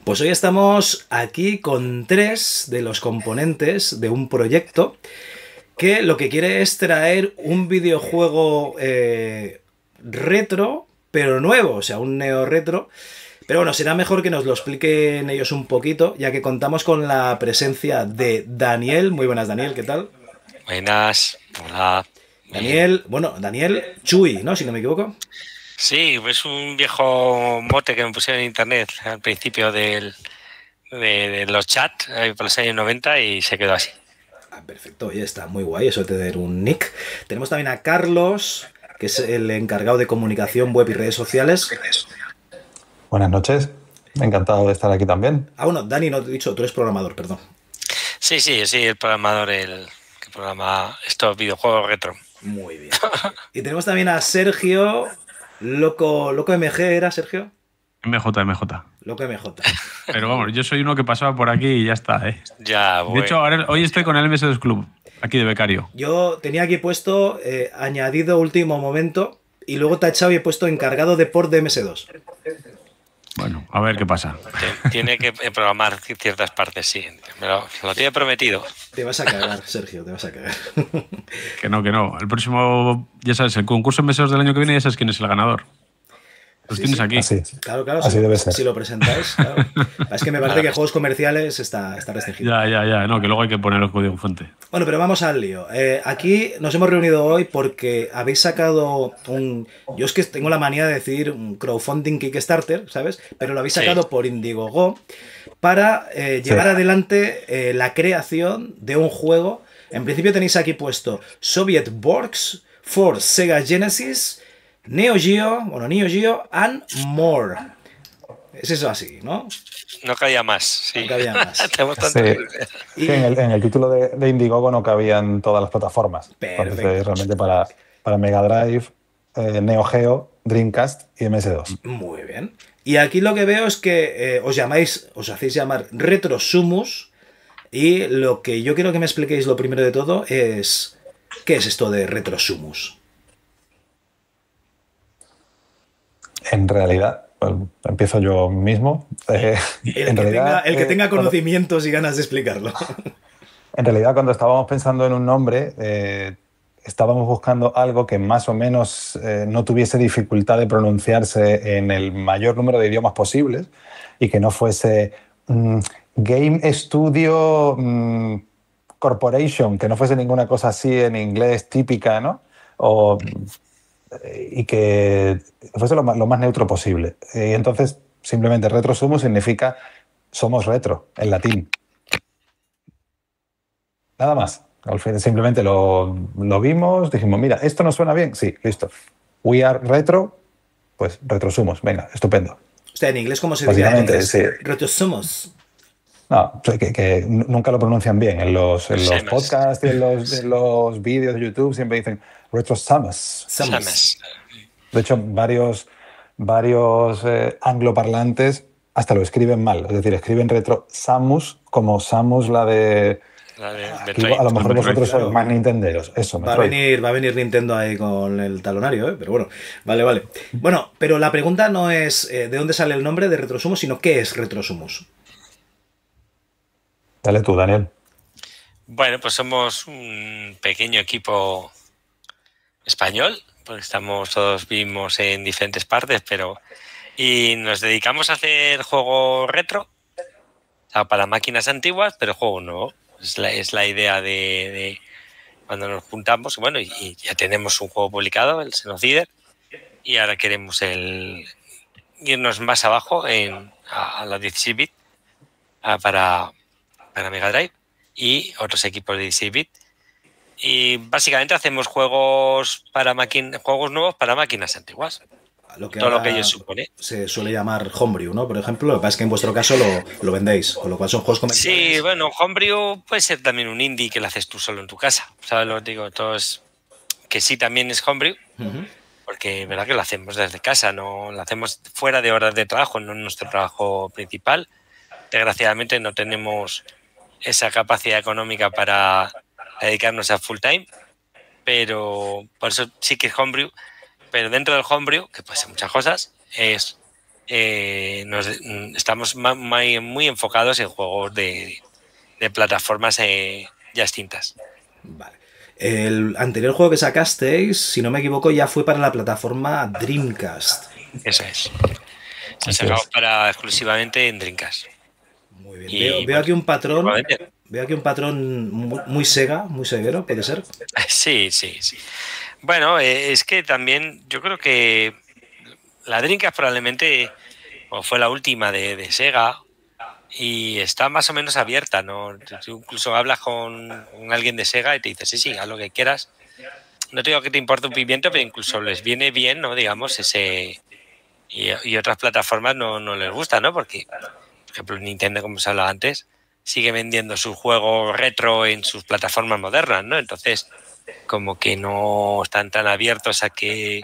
Pues hoy estamos aquí con tres de los componentes de un proyecto que lo que quiere es traer un videojuego retro, pero nuevo, o sea, un neo retro. Pero bueno, será mejor que nos lo expliquen ellos un poquito, ya que contamos con la presencia de Daniel. Muy buenas, Daniel, ¿qué tal? Buenas, hola, bien. Daniel, bueno, Daniel Chuy, ¿no? Si no me equivoco. Sí, es un viejo mote que me pusieron en internet al principio de los chats, por los años 90 y se quedó así. Ah, perfecto, oye, está muy guay eso de tener un nick. Tenemos también a Carlos, que es el encargado de comunicación web y redes sociales. Buenas noches, encantado de estar aquí también. Ah, bueno, Dani, no te he dicho, tú eres programador, perdón. Sí, el programador, el que programa estos videojuegos retro. Muy bien. Y tenemos también a Sergio, Loco MG, ¿era Sergio? MJ, MJ. Loco MJ. Pero vamos, yo soy uno que pasaba por aquí y ya está, ¿eh? Ya, De hecho, bueno. hoy estoy con el MS2 Club, aquí de becario. Yo tenía aquí puesto añadido último momento y luego tachado y he puesto encargado de port de MS2. Bueno, a ver qué pasa. Tiene que programar ciertas partes, sí. Lo tiene prometido. Te vas a cagar, Sergio, te vas a cagar. Que no, que no. El próximo, ya sabes, el concurso MS2 del año que viene, ya sabes quién es el ganador. Los Sí, tienes sí. aquí. Así, Claro, claro, así debe ser. si lo presentáis, claro. Es que me parece que juegos comerciales está restringido. Ya. No, que luego hay que poner el código fuente. Bueno, pero vamos al lío. Aquí nos hemos reunido hoy porque habéis sacado un... Yo es que tengo la manía de decir un crowdfunding Kickstarter, ¿sabes? Pero lo habéis Sí, sacado por Indiegogo para Sí. llevar adelante la creación de un juego. En principio tenéis aquí puesto Soviet Borgs for Sega Genesis, Neo Geo and more. Es eso así, ¿no? no cabía más. Sí. No cabía más. Tenemos Sí, tantas Y... sí, en el título de Indiegogo no cabían todas las plataformas. Entonces, Perfecto. realmente para Mega Drive, Neo Geo, Dreamcast y MS2. Muy bien. Y aquí lo que veo es que os hacéis llamar Retro Sumus. Y lo que yo quiero que me expliquéis lo primero de todo es, ¿qué es esto de Retro Sumus? En realidad, bueno, empiezo yo mismo. En realidad, El que tenga conocimientos y ganas de explicarlo. cuando estábamos pensando en un nombre, estábamos buscando algo que más o menos no tuviese dificultad de pronunciarse en el mayor número de idiomas posibles y que no fuese Game Studio Corporation, que no fuese ninguna cosa así en inglés típica, ¿no? Y que fuese lo más neutro posible. Y entonces, simplemente retro sumo significa somos retro en latín. Nada más. Al fin, simplemente lo vimos, dijimos, mira, ¿esto nos suena bien? Sí, listo. We are retro, pues retrosumos. Venga, estupendo. O sea, en inglés, ¿cómo se diría Básicamente, entonces? sí. Retro Sumus. No, que nunca lo pronuncian bien. En los Samus. podcasts y en los vídeos de YouTube siempre dicen retrosumus. Sumus. De hecho, varios angloparlantes hasta lo escriben mal. Es decir, escriben retro Samus como Samus la de... La de Aquí, Metroid. a lo mejor Metroid, vosotros claro. sois más nintenderos. Eso, Va a Metroid. venir, va a venir Nintendo ahí con el talonario, ¿eh? Pero bueno, vale. Bueno, pero la pregunta no es de dónde sale el nombre de Retro Sumus, sino qué es Retro Sumus. Dale tú, Daniel. Bueno, pues somos un pequeño equipo español, porque vivimos en diferentes partes, y nos dedicamos a hacer juegos retro, o sea, para máquinas antiguas, pero juego nuevo. Es la idea de cuando nos juntamos, bueno, y ya tenemos un juego publicado, el Xenocider, y ahora queremos irnos más abajo a los 16 bits para Mega Drive y otros equipos de 16 bits. Y básicamente hacemos juegos nuevos para máquinas antiguas. Lo que Todo lo que ahora ello supone. se suele llamar Homebrew, ¿no? Por ejemplo, lo que pasa es que en vuestro caso lo vendéis, con lo cual son juegos comerciales. Sí, bueno, Homebrew puede ser también un indie que lo haces tú solo en tu casa. ¿Sabes lo que digo? Que sí también es Homebrew, porque verdad que lo hacemos desde casa, no lo hacemos fuera de horas de trabajo, no en nuestro trabajo principal. Desgraciadamente no tenemos esa capacidad económica para dedicarnos a full time, pero por eso sí que es Homebrew. Pero dentro del Homebrew, que puede ser muchas cosas, es estamos muy enfocados en juegos de plataformas ya extintas. Vale. El anterior juego que sacasteis, si no me equivoco, ya fue para la plataforma Dreamcast. Eso es. Se ha sacado exclusivamente en Dreamcast. Muy bien. Veo aquí un patrón. Veo aquí un patrón muy Sega, muy seguero, ¿puede ser? Sí. Bueno, es que también yo creo que la Dreamcast probablemente fue la última de Sega y está más o menos abierta, ¿no? Tú incluso hablas con alguien de Sega y te dice, sí, haz lo que quieras. No te digo que te importe un pimiento, pero incluso les viene bien, ¿no? Digamos, ese... Y otras plataformas no les gusta, ¿no? Porque, por ejemplo, Nintendo, como se hablaba antes, sigue vendiendo sus juegos retro en sus plataformas modernas, ¿no? Entonces, como que no están tan abiertos a que...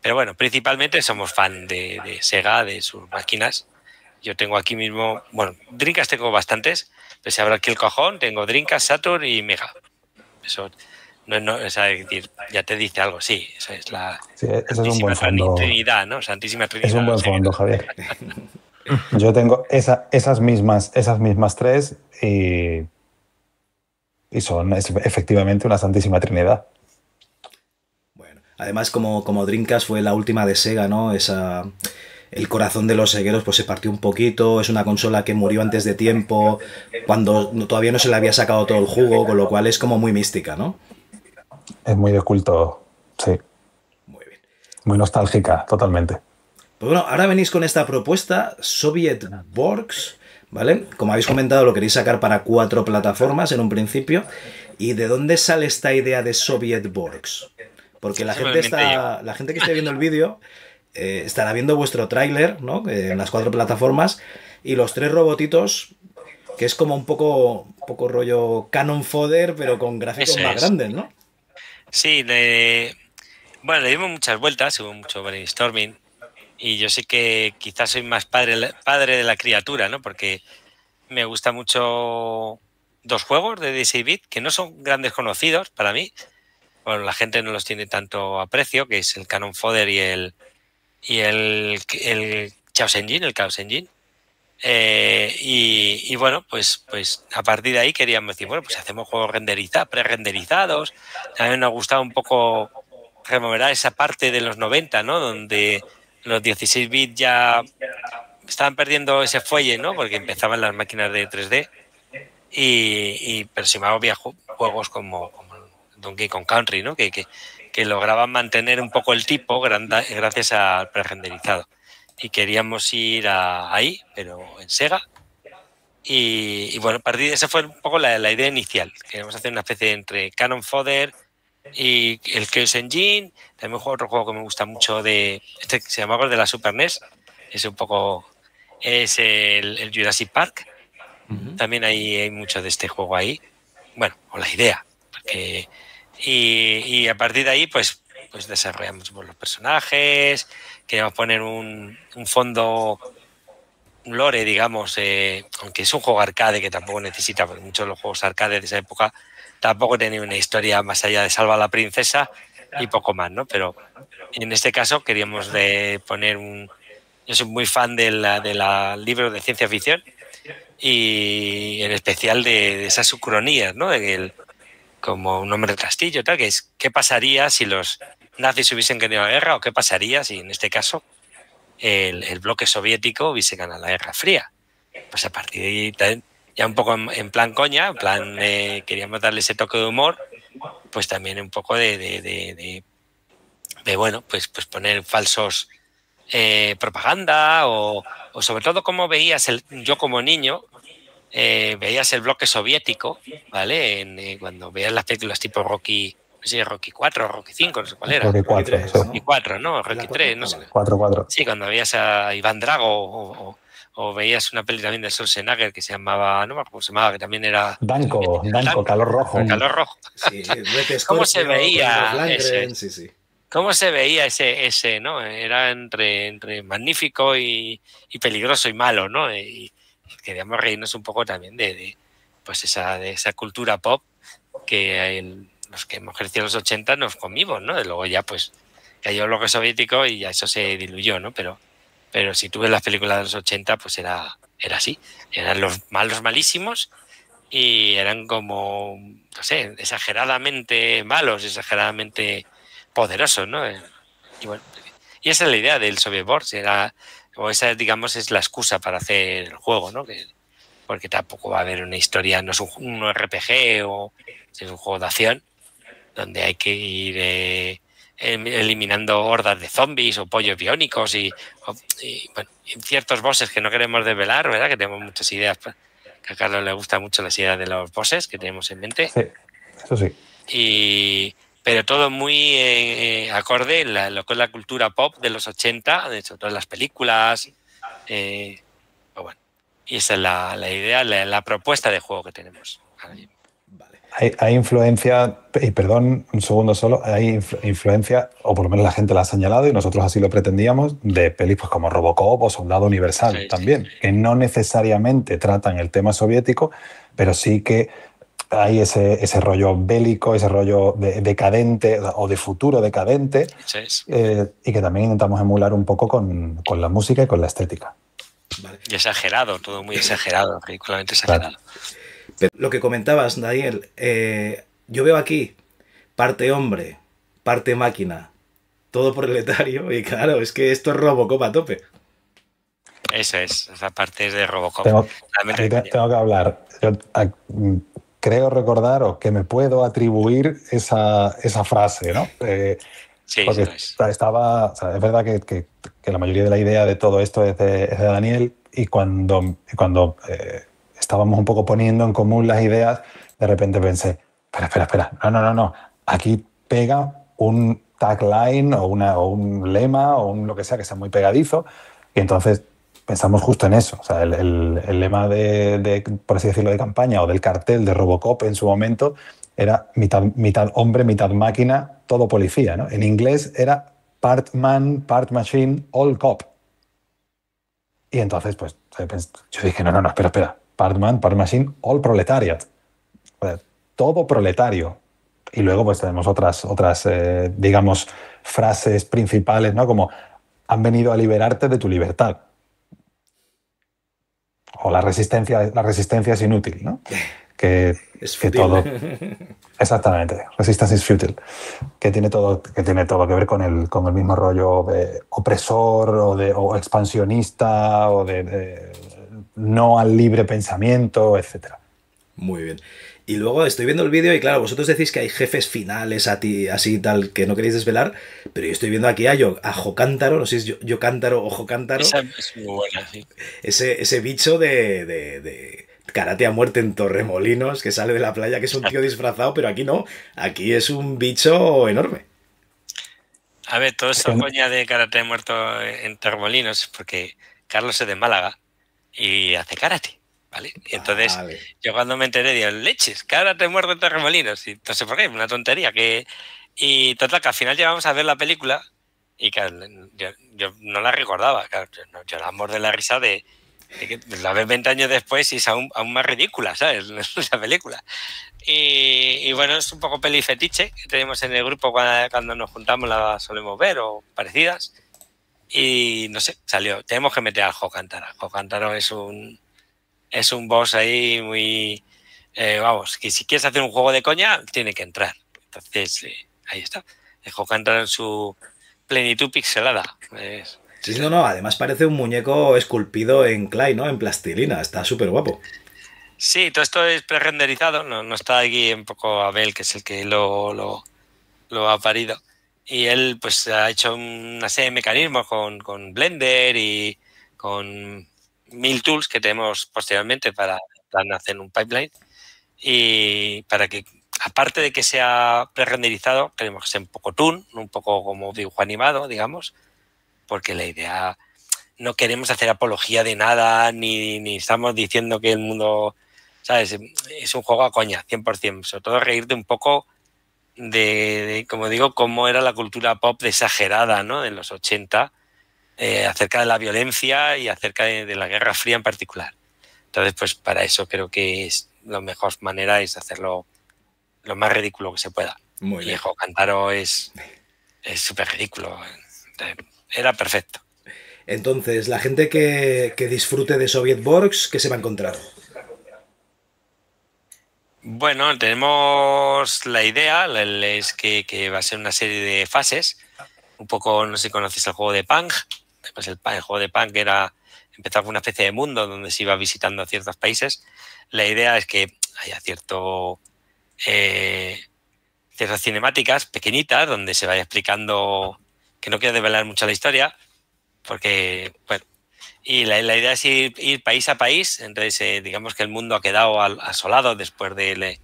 Pero bueno, principalmente somos fan de Sega, de sus máquinas. Yo tengo aquí mismo... Bueno, Dreamcast tengo bastantes. Pues si abro aquí el cajón, tengo Dreamcast, Saturn y Mega. Eso... No, o sea, ya te dice algo, sí, esa es la Santísima Trinidad, ¿no? Santísima Trinidad. Es un buen fondo, Javier. Yo tengo esas mismas tres y son efectivamente una Santísima Trinidad. Bueno, además como Dreamcast fue la última de Sega, ¿no? El corazón de los segueros pues se partió un poquito, es una consola que murió antes de tiempo, cuando todavía no se le había sacado todo el jugo, con lo cual es como muy mística, ¿no? Es muy de culto, sí. Muy bien. Muy nostálgica, totalmente. Pues bueno, ahora venís con esta propuesta, Soviet Borgs, ¿vale? Como habéis comentado, lo queréis sacar para 4 plataformas en un principio. ¿Y de dónde sale esta idea de Soviet Borgs? Porque la gente que esté viendo el vídeo estará viendo vuestro tráiler, ¿no? En las 4 plataformas y los 3 robotitos, que es como un poco rollo Cannon Fodder, pero con gráficos más grandes, ¿no? Sí, bueno, le dimos muchas vueltas, hubo mucho brainstorming y yo sé que quizás soy más padre de la criatura, ¿no? Porque me gusta mucho 2 juegos de 16-bit que no son grandes conocidos para mí. Bueno, la gente no los tiene tanto aprecio, que es el Cannon Fodder y el Chaos Engine, el Chaos Engine. Y bueno, pues a partir de ahí queríamos decir, bueno, pues hacemos juegos pre-renderizados. También nos gustaba un poco rememorar esa parte de los 90, ¿no? Donde los 16 bits ya estaban perdiendo ese fuelle, ¿no? Porque empezaban las máquinas de 3D pero sin embargo había juegos como Donkey Kong Country, ¿no? Que lograban mantener un poco el tipo gracias al pre-renderizado. Y queríamos ir ahí, pero en Sega. Y bueno, a partir de esa fue un poco la idea inicial. Queríamos hacer una especie entre Cannon Fodder y el Chaos Engine. También juego otro juego que me gusta mucho que se llama de la Super NES. Es el Jurassic Park. También hay mucho de este juego ahí. Bueno, o la idea. Y a partir de ahí, pues desarrollamos los personajes. Queríamos poner un fondo, un lore, digamos, aunque es un juego arcade que tampoco necesita, porque muchos de los juegos arcade de esa época tampoco tenían una historia más allá de Salva a la princesa y poco más, ¿no? Pero en este caso queríamos poner yo soy muy fan del libro de ciencia ficción y en especial de esas ucronías, ¿no? Como un hombre del castillo, tal, que es ¿qué pasaría si los nazis hubiesen ganado la guerra o qué pasaría si en este caso el bloque soviético hubiese ganado la Guerra Fría? Pues a partir de ahí, ya un poco en plan coña, en plan queríamos darle ese toque de humor, pues también un poco de bueno, pues poner falsos propaganda o sobre todo cómo veías yo como niño veías el bloque soviético, ¿vale? Cuando veías las películas tipo Rocky, no sé, Rocky 4 o Rocky 5, no sé cuál era. Rocky 4, Rocky 4, ¿no? Rocky 3, no sé. 4. Sí, cuando veías a Iván Drago o veías una peli también de Schwarzenegger que se llamaba, no me acuerdo cómo se llamaba, que también era... Danko, Calor Rojo. Calor Rojo. Sí, ¿Cómo se veía Langren, sí. ¿Cómo se veía ese, no? Era entre magnífico y peligroso y malo, ¿no? Y queríamos reírnos un poco también de esa cultura pop que los que hemos crecido en los 80 nos comimos, ¿no? Y luego ya pues cayó el bloque soviético y ya eso se diluyó, ¿no? Pero pero si tú ves las películas de los 80, pues era así. Eran los malos malísimos y eran como, no sé, exageradamente malos, exageradamente poderosos, ¿no? Y bueno, y esa es la idea del Soviet Wars, o esa, digamos, es la excusa para hacer el juego, ¿no? Porque tampoco va a haber una historia, no es un RPG o es un juego de acción donde hay que ir eliminando hordas de zombies o pollos biónicos y bueno, ciertos bosses que no queremos desvelar, ¿verdad? Que tenemos muchas ideas, que a Carlos le gustan mucho las ideas de los bosses que tenemos en mente. Sí, eso sí. Pero todo muy acorde en lo que es la cultura pop de los 80, de hecho, todas las películas. Pues bueno, y esa es la idea, la propuesta de juego que tenemos. Hay influencia, y perdón, un segundo solo, hay influencia, o por lo menos la gente la ha señalado y nosotros así lo pretendíamos, de películas como Robocop o Soldado Universal Sí, también, sí. que no necesariamente tratan el tema soviético, pero sí que hay ese rollo bélico, ese rollo decadente o de futuro decadente, y que también intentamos emular un poco con la música y con la estética. Vale. Y exagerado, todo muy exagerado, ridículamente exagerado. Claro. Pero lo que comentabas, Daniel, yo veo aquí parte hombre, parte máquina, todo proletario, y claro, es que esto es Robocop a tope. Eso es, esa parte es de Robocop. Tengo que hablar. Yo creo recordar o que me puedo atribuir esa frase, ¿no? Sí, porque estaba, o sea, es verdad que la mayoría de la idea de todo esto es de Daniel, y cuando estábamos un poco poniendo en común las ideas, de repente pensé, espera, no, aquí pega un tagline o un lema o lo que sea muy pegadizo, y entonces pensamos justo en eso. O sea, el lema por así decirlo, de campaña o del cartel de Robocop en su momento era mitad hombre, mitad máquina, todo policía, ¿no? En inglés era part man, part machine, all cop. Y entonces, pues, yo dije, no, espera. Part man, part machine, all proletariat. Todo proletario. Y luego, pues, tenemos otras digamos, frases principales, ¿no? Como, han venido a liberarte de tu libertad. O la resistencia es inútil, ¿no? Que todo... Exactamente, resistance is futile. Que tiene todo que ver con el mismo rollo de opresor o expansionista o de no al libre pensamiento, etc. Muy bien. Y luego estoy viendo el vídeo y claro, vosotros decís que hay jefes finales así tal que no queréis desvelar, pero yo estoy viendo aquí a Jocántaro, no sé si es Yocántaro o Jocántaro. Esa es muy buena, sí. Ese bicho de karate a muerte en Torremolinos que sale de la playa, que es un tío disfrazado, pero aquí no, aquí es un bicho enorme. A ver, todo eso coña de karate muerto en Torremolinos, porque Carlos es de Málaga y hace karate. ¿Vale? Y entonces yo cuando me enteré digo, leches, que ahora te muerdo en Torremolinos. Y no sé por qué, una tontería. Y total, que al final llegamos a ver la película y claro, yo no la recordaba. Claro, yo la mordé la risa de que la ves 20 años después y es aún más ridícula, ¿sabes? La película. Y bueno, es un poco peli fetiche que tenemos en el grupo cuando nos juntamos, la solemos ver o parecidas. Y no sé, salió. Tenemos que meter al Jocántaro. Jocántaro es un boss ahí muy... vamos, que si quieres hacer un juego de coña, tiene que entrar. Entonces, ahí está. El Jocántaro en su plenitud pixelada. Sí, no, además parece un muñeco esculpido en clay, ¿no? En plastilina, está súper guapo. Sí, todo esto es pre-renderizado, no está aquí un poco Abel, que es el que lo ha parido. Y él pues ha hecho una serie de mecanismos con Blender y con 1000 tools que tenemos posteriormente para hacer un pipeline, y para que, aparte de que sea pre-renderizado, queremos que sea un poco toon, un poco como dibujo animado, digamos, porque la idea, no queremos hacer apología de nada, ni estamos diciendo que el mundo, ¿sabes? Es un juego a coña, 100%, sobre todo reírte un poco de como digo, cómo era la cultura pop exagerada, ¿no? En los 80, acerca de la violencia y acerca de la Guerra Fría en particular. Entonces, pues para eso creo que la mejor manera es hacerlo lo más ridículo que se pueda. Muy bien. Y Jocántaro es súper ridículo. Era perfecto. Entonces, la gente que disfrute de Soviet Borgs, ¿qué se va a encontrar? Bueno, tenemos la idea, es que va a ser una serie de fases. Un poco, no sé si conoces el juego de Pang. Pues el juego de Pang era empezar con una especie de mundo donde se iba visitando ciertos países. La idea es que haya ciertas cinemáticas pequeñitas donde se vaya explicando, que no quiero develar mucho la historia, porque, bueno, y la idea es ir país a país. Entonces, digamos que el mundo ha quedado asolado después de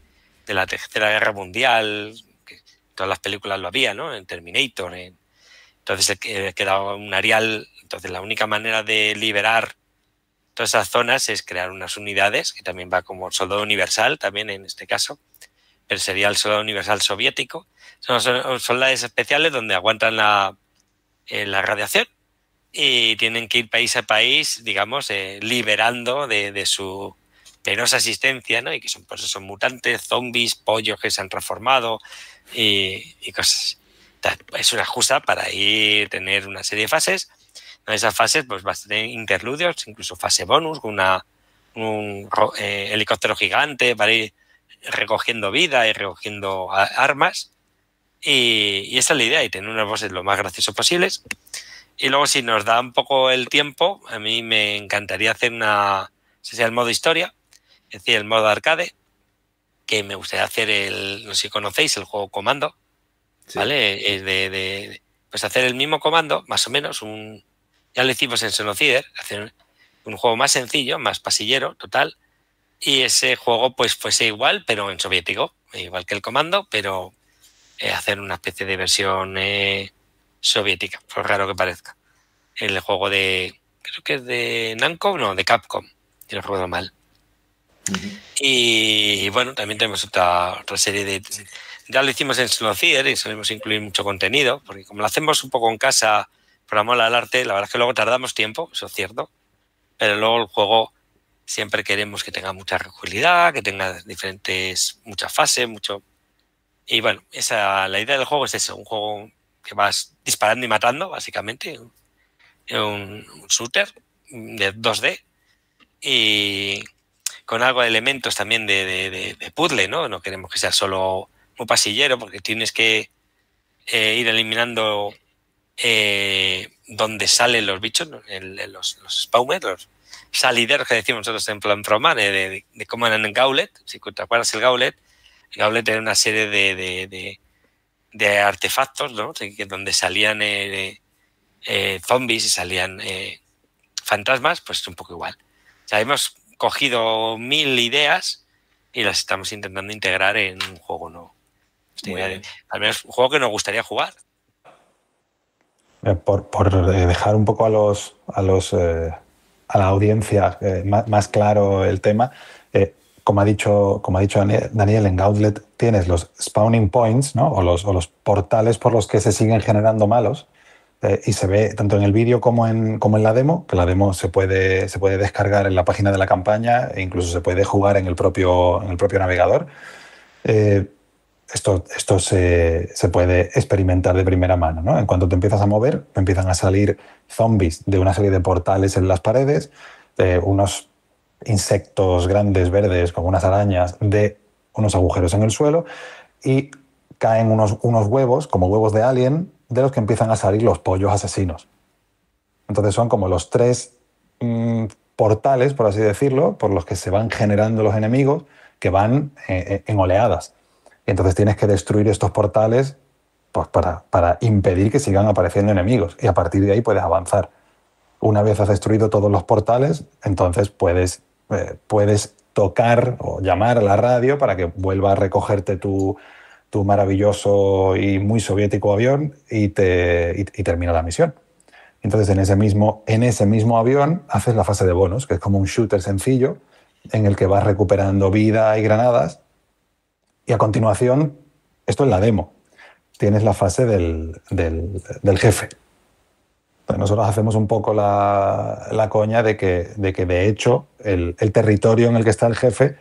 la Tercera Guerra Mundial, que todas las películas lo había, ¿no? En Terminator. Entonces, ha quedado un areal. Entonces, la única manera de liberar todas esas zonas es crear unas unidades, que también va como soldado universal, también en este caso, pero sería el soldado universal soviético. Son soldados especiales donde aguantan la radiación y tienen que ir país a país, digamos, liberando de su penosa existencia, ¿no? Y que son, pues, son mutantes, zombies, pollos que se han transformado y cosas. Es una excusa para tener una serie de fases. En esas fases pues vas a tener interludios, incluso fase bonus, con un helicóptero gigante para ir recogiendo vida y recogiendo armas. Y esa es la idea, y tener unos bosses lo más graciosos posibles. Y luego, si nos da un poco el tiempo, a mí me encantaría hacer el modo historia, es decir, el modo arcade, que me gustaría hacer no sé si conocéis, el juego Comando, sí. ¿Vale? Pues hacer el mismo comando, más o menos, ya lo hicimos en Xenocider, hacer un juego más sencillo, más pasillero, total, y ese juego pues fuese igual, pero en soviético, igual que el Comando, pero hacer una especie de versión soviética, por raro que parezca. El juego creo que es de Namco, no, de Capcom, si no recuerdo mal. Y bueno, también tenemos otra serie ya lo hicimos en Xenocider y solemos incluir mucho contenido, porque como lo hacemos un poco en casa por amor al arte, la verdad es que luego tardamos tiempo, eso es cierto, pero luego el juego siempre queremos que tenga mucha rejugabilidad, que tenga muchas fases, y bueno, la idea del juego es eso, un juego que vas disparando y matando, básicamente, un shooter de 2D y con algo de elementos también de puzzle, ¿no? No queremos que sea solo un pasillero, porque tienes que ir eliminando donde salen los bichos, ¿no? Los spawners, los salideros que decimos nosotros en plan Proman, de cómo eran en Gauntlet. Si te acuerdas el Gauntlet era una serie de artefactos, ¿no? Donde salían zombies y salían fantasmas, pues es un poco igual. O sea, hemos cogido 1000 ideas y las estamos intentando integrar en un juego nuevo. Al menos un juego que nos gustaría jugar. Por dejar un poco a la audiencia más claro el tema, como ha dicho Daniel, en Gauntlet tienes los spawning points, ¿no? o los portales por los que se siguen generando malos, y se ve tanto en el vídeo como en la demo, que la demo se puede descargar en la página de la campaña e incluso se puede jugar en el propio navegador. Esto se puede experimentar de primera mano, ¿no? En cuanto te empiezas a mover, empiezan a salir zombies de una serie de portales en las paredes, unos insectos grandes verdes como unas arañas de unos agujeros en el suelo, y caen unos huevos, como huevos de alien, de los que empiezan a salir los pollos asesinos. Entonces son como los 3 portales, por así decirlo, por los que se van generando los enemigos, que van en oleadas. Y entonces tienes que destruir estos portales pues, para impedir que sigan apareciendo enemigos. Y a partir de ahí puedes avanzar. Una vez has destruido todos los portales, entonces puedes tocar o llamar a la radio para que vuelva a recogerte tu maravilloso y muy soviético avión y termina la misión. Entonces en ese mismo avión haces la fase de bonus, que es como un shooter sencillo en el que vas recuperando vida y granadas. Y a continuación, esto es la demo, tienes la fase del jefe. Entonces nosotros hacemos un poco la coña de que de hecho el territorio en el que está el jefe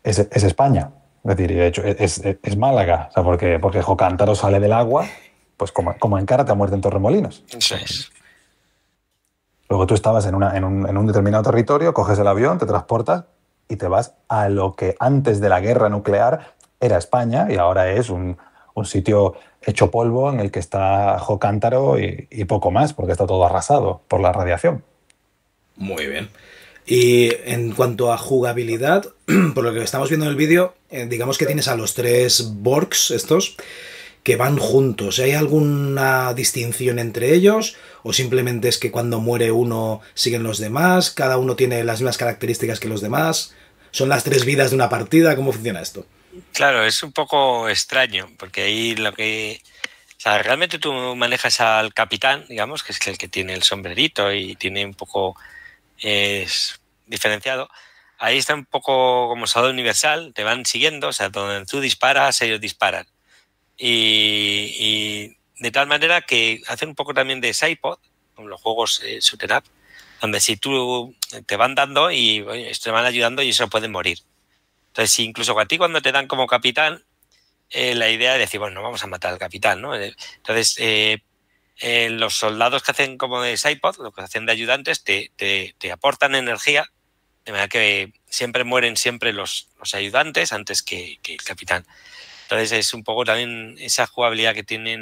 es España. Es decir, de hecho es Málaga, o sea, porque Jocántaro sale del agua, pues como en Karate a muerte en Torremolinos. Eso es. Luego tú estabas en un determinado territorio, coges el avión, te transportas y te vas a lo que antes de la guerra nuclear era España y ahora es un sitio hecho polvo en el que está Jocántaro y poco más, porque está todo arrasado por la radiación. Muy bien. Y en cuanto a jugabilidad, por lo que estamos viendo en el vídeo, digamos que tienes a los tres Borgs estos que van juntos. ¿Hay alguna distinción entre ellos? ¿O simplemente es que cuando muere uno siguen los demás? ¿Cada uno tiene las mismas características que los demás? ¿Son las tres vidas de una partida? ¿Cómo funciona esto? Claro, es un poco extraño, porque ahí lo que... O sea, realmente tú manejas al capitán, digamos, que es el que tiene el sombrerito y tiene un poco... es diferenciado. Ahí está un poco como soldado universal, te van siguiendo, o sea, donde tú disparas, ellos disparan. Y de tal manera que hacen un poco también de sidepod, como los juegos shooter up, donde si tú te van dando y oye, te van ayudando y eso puede morir. Entonces, incluso a ti cuando te dan como capitán, la idea es decir, bueno, vamos a matar al capitán, ¿no? Entonces, los soldados que hacen como de sidepod, lo que hacen de ayudantes, te aportan energía, de manera que siempre mueren siempre los ayudantes antes que el capitán. Entonces es un poco también esa jugabilidad que tienen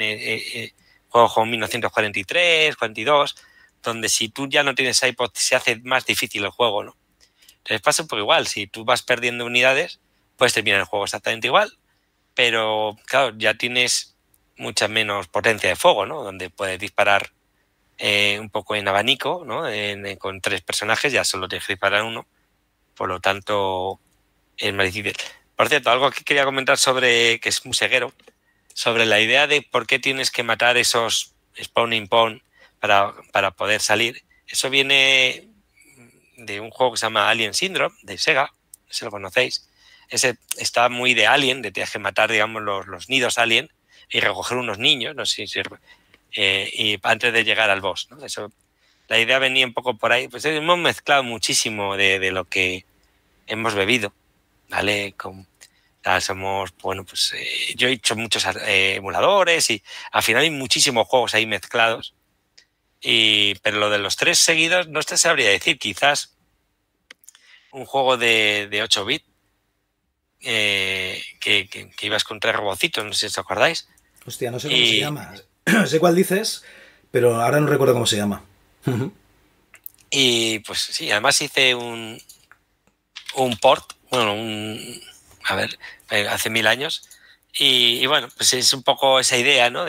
juegos como 1943, 42, donde si tú ya no tienes iPod se hace más difícil el juego, ¿no? Entonces pasa un poco igual, si tú vas perdiendo unidades, puedes terminar el juego exactamente igual, pero claro, ya tienes mucha menos potencia de fuego, ¿no? Donde puedes disparar un poco en abanico, ¿no? Con tres personajes ya solo tienes que disparar uno, por lo tanto es más difícil. Por cierto, algo que quería comentar sobre, que es muy ceguero, sobre la idea de por qué tienes que matar esos spawning pawn para poder salir. Eso viene de un juego que se llama Alien Syndrome, de Sega, si lo conocéis. Ese está muy de Alien, de tienes que matar, digamos, los nidos Alien y recoger unos niños, no sé si y antes de llegar al boss, ¿no? Eso, la idea venía un poco por ahí. Pues hemos mezclado muchísimo de lo que hemos bebido, ¿vale? Somos, bueno, pues yo he hecho muchos emuladores y al final hay muchísimos juegos ahí mezclados. Pero lo de los tres seguidos no te sabría decir. Quizás un juego de 8 bits que ibas con tres robocitos, no sé si os acordáis. Hostia, no sé cómo se llama. Sé cuál dices, pero ahora no recuerdo cómo se llama. Y pues sí, además hice un port, bueno, a ver, hace 1000 años. Y bueno, pues es un poco esa idea, ¿no?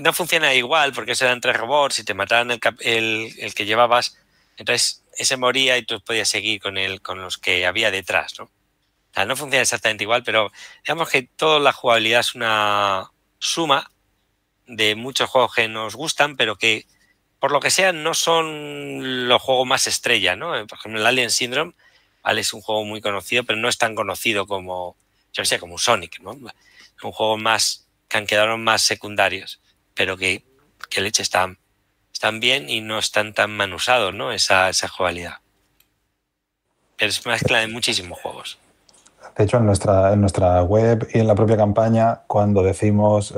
No funciona igual porque eso eran tres robots y te mataban el que llevabas. Entonces ese moría y tú podías seguir con los que había detrás, ¿no? O sea, no funciona exactamente igual, pero digamos que toda la jugabilidad es una suma de muchos juegos que nos gustan, pero que por lo que sea no son los juegos más estrella, ¿no? Por ejemplo, el Alien Syndrome, ¿vale? Es un juego muy conocido, pero no es tan conocido como, yo no sé, como Sonic, ¿no? Son juegos más que han quedado más secundarios, pero que leche están bien y no están tan manusados, ¿no? Esa jugabilidad. Pero es mezcla de muchísimos juegos. De hecho, en nuestra web y en la propia campaña, cuando decimos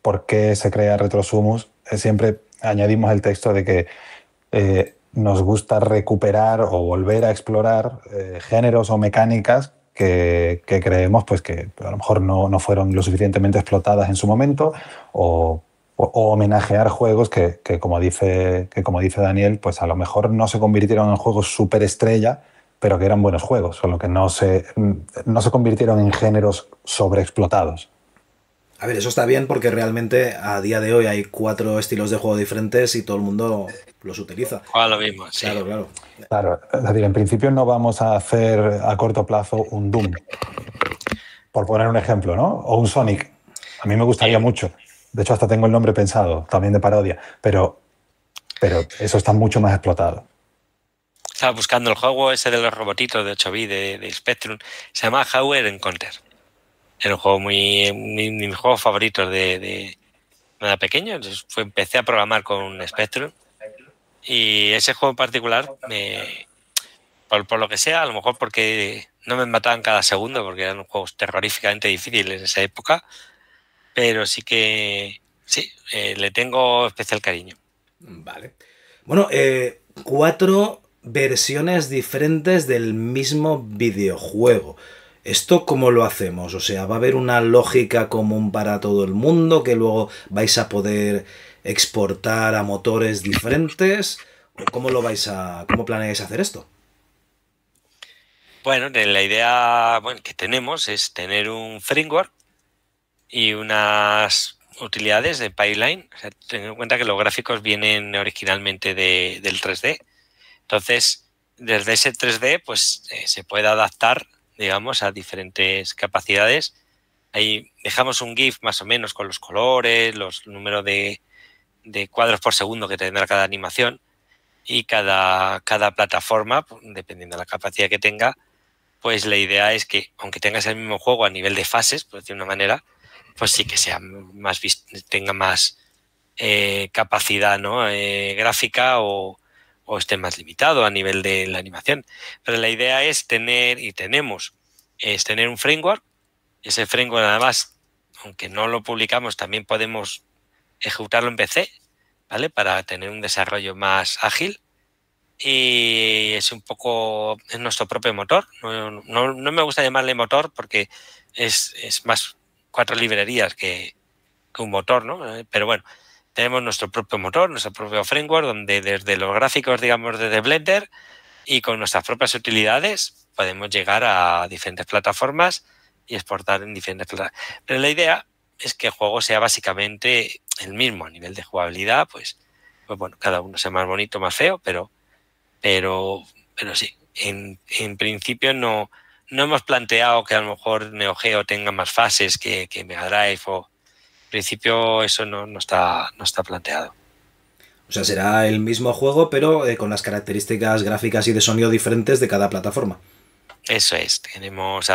por qué se crea RetroSumus, siempre añadimos el texto de que nos gusta recuperar o volver a explorar géneros o mecánicas que creemos pues, que a lo mejor no fueron lo suficientemente explotadas en su momento o homenajear juegos que como dice Daniel, pues a lo mejor no se convirtieron en juegos superestrella, pero que eran buenos juegos, solo que no se convirtieron en géneros sobreexplotados. A ver, eso está bien porque realmente a día de hoy hay 4 estilos de juego diferentes y todo el mundo los utiliza. Juega lo mismo, sí. Claro. Claro, es decir, en principio no vamos a hacer a corto plazo un Doom, por poner un ejemplo, ¿no? O un Sonic. A mí me gustaría mucho. De hecho, hasta tengo el nombre pensado, también de parodia, pero eso está mucho más explotado. Estaba buscando el juego ese de los robotitos de 8 bits de Spectrum. Se llama Howard Encounter. Era un juego mis juegos favoritos de nada pequeño. Entonces, empecé a programar con Spectrum. Y ese juego en particular, por lo que sea, a lo mejor porque no me mataban cada segundo, porque eran juegos terroríficamente difíciles en esa época, pero sí que le tengo especial cariño. Vale. Bueno, 4 versiones diferentes del mismo videojuego. ¿Esto cómo lo hacemos? O sea, ¿va a haber una lógica común para todo el mundo que luego vais a poder exportar a motores diferentes? ¿O cómo planeáis hacer esto? Bueno, la idea que tenemos es tener un framework y unas utilidades de pipeline. O sea, ten en cuenta que los gráficos vienen originalmente del 3D. Entonces, desde ese 3D, pues se puede adaptar, digamos, a diferentes capacidades. Ahí dejamos un GIF más o menos con los colores, los números de cuadros por segundo que tendrá cada animación, y cada plataforma, pues, dependiendo de la capacidad que tenga, pues la idea es que, aunque tengas el mismo juego a nivel de fases, por decir de una manera, pues sí que sea tenga más capacidad, ¿no? Gráfica o esté más limitado a nivel de la animación. Pero la idea es tener un framework. Ese framework, además, aunque no lo publicamos, también podemos ejecutarlo en PC, ¿vale? Para tener un desarrollo más ágil. Y es nuestro propio motor. No me gusta llamarle motor porque es más 4 librerías que un motor, ¿no? Pero bueno, tenemos nuestro propio motor, nuestro propio framework, donde desde los gráficos, digamos, desde Blender y con nuestras propias utilidades podemos llegar a diferentes plataformas y exportar en diferentes plataformas. Pero la idea es que el juego sea básicamente el mismo a nivel de jugabilidad, pues bueno, cada uno sea más bonito, más feo, pero sí, en principio no hemos planteado que a lo mejor Neo Geo tenga más fases que Mega Drive, o en principio eso no está planteado. O sea, será el mismo juego, pero con las características gráficas y de sonido diferentes de cada plataforma. Eso es, tenemos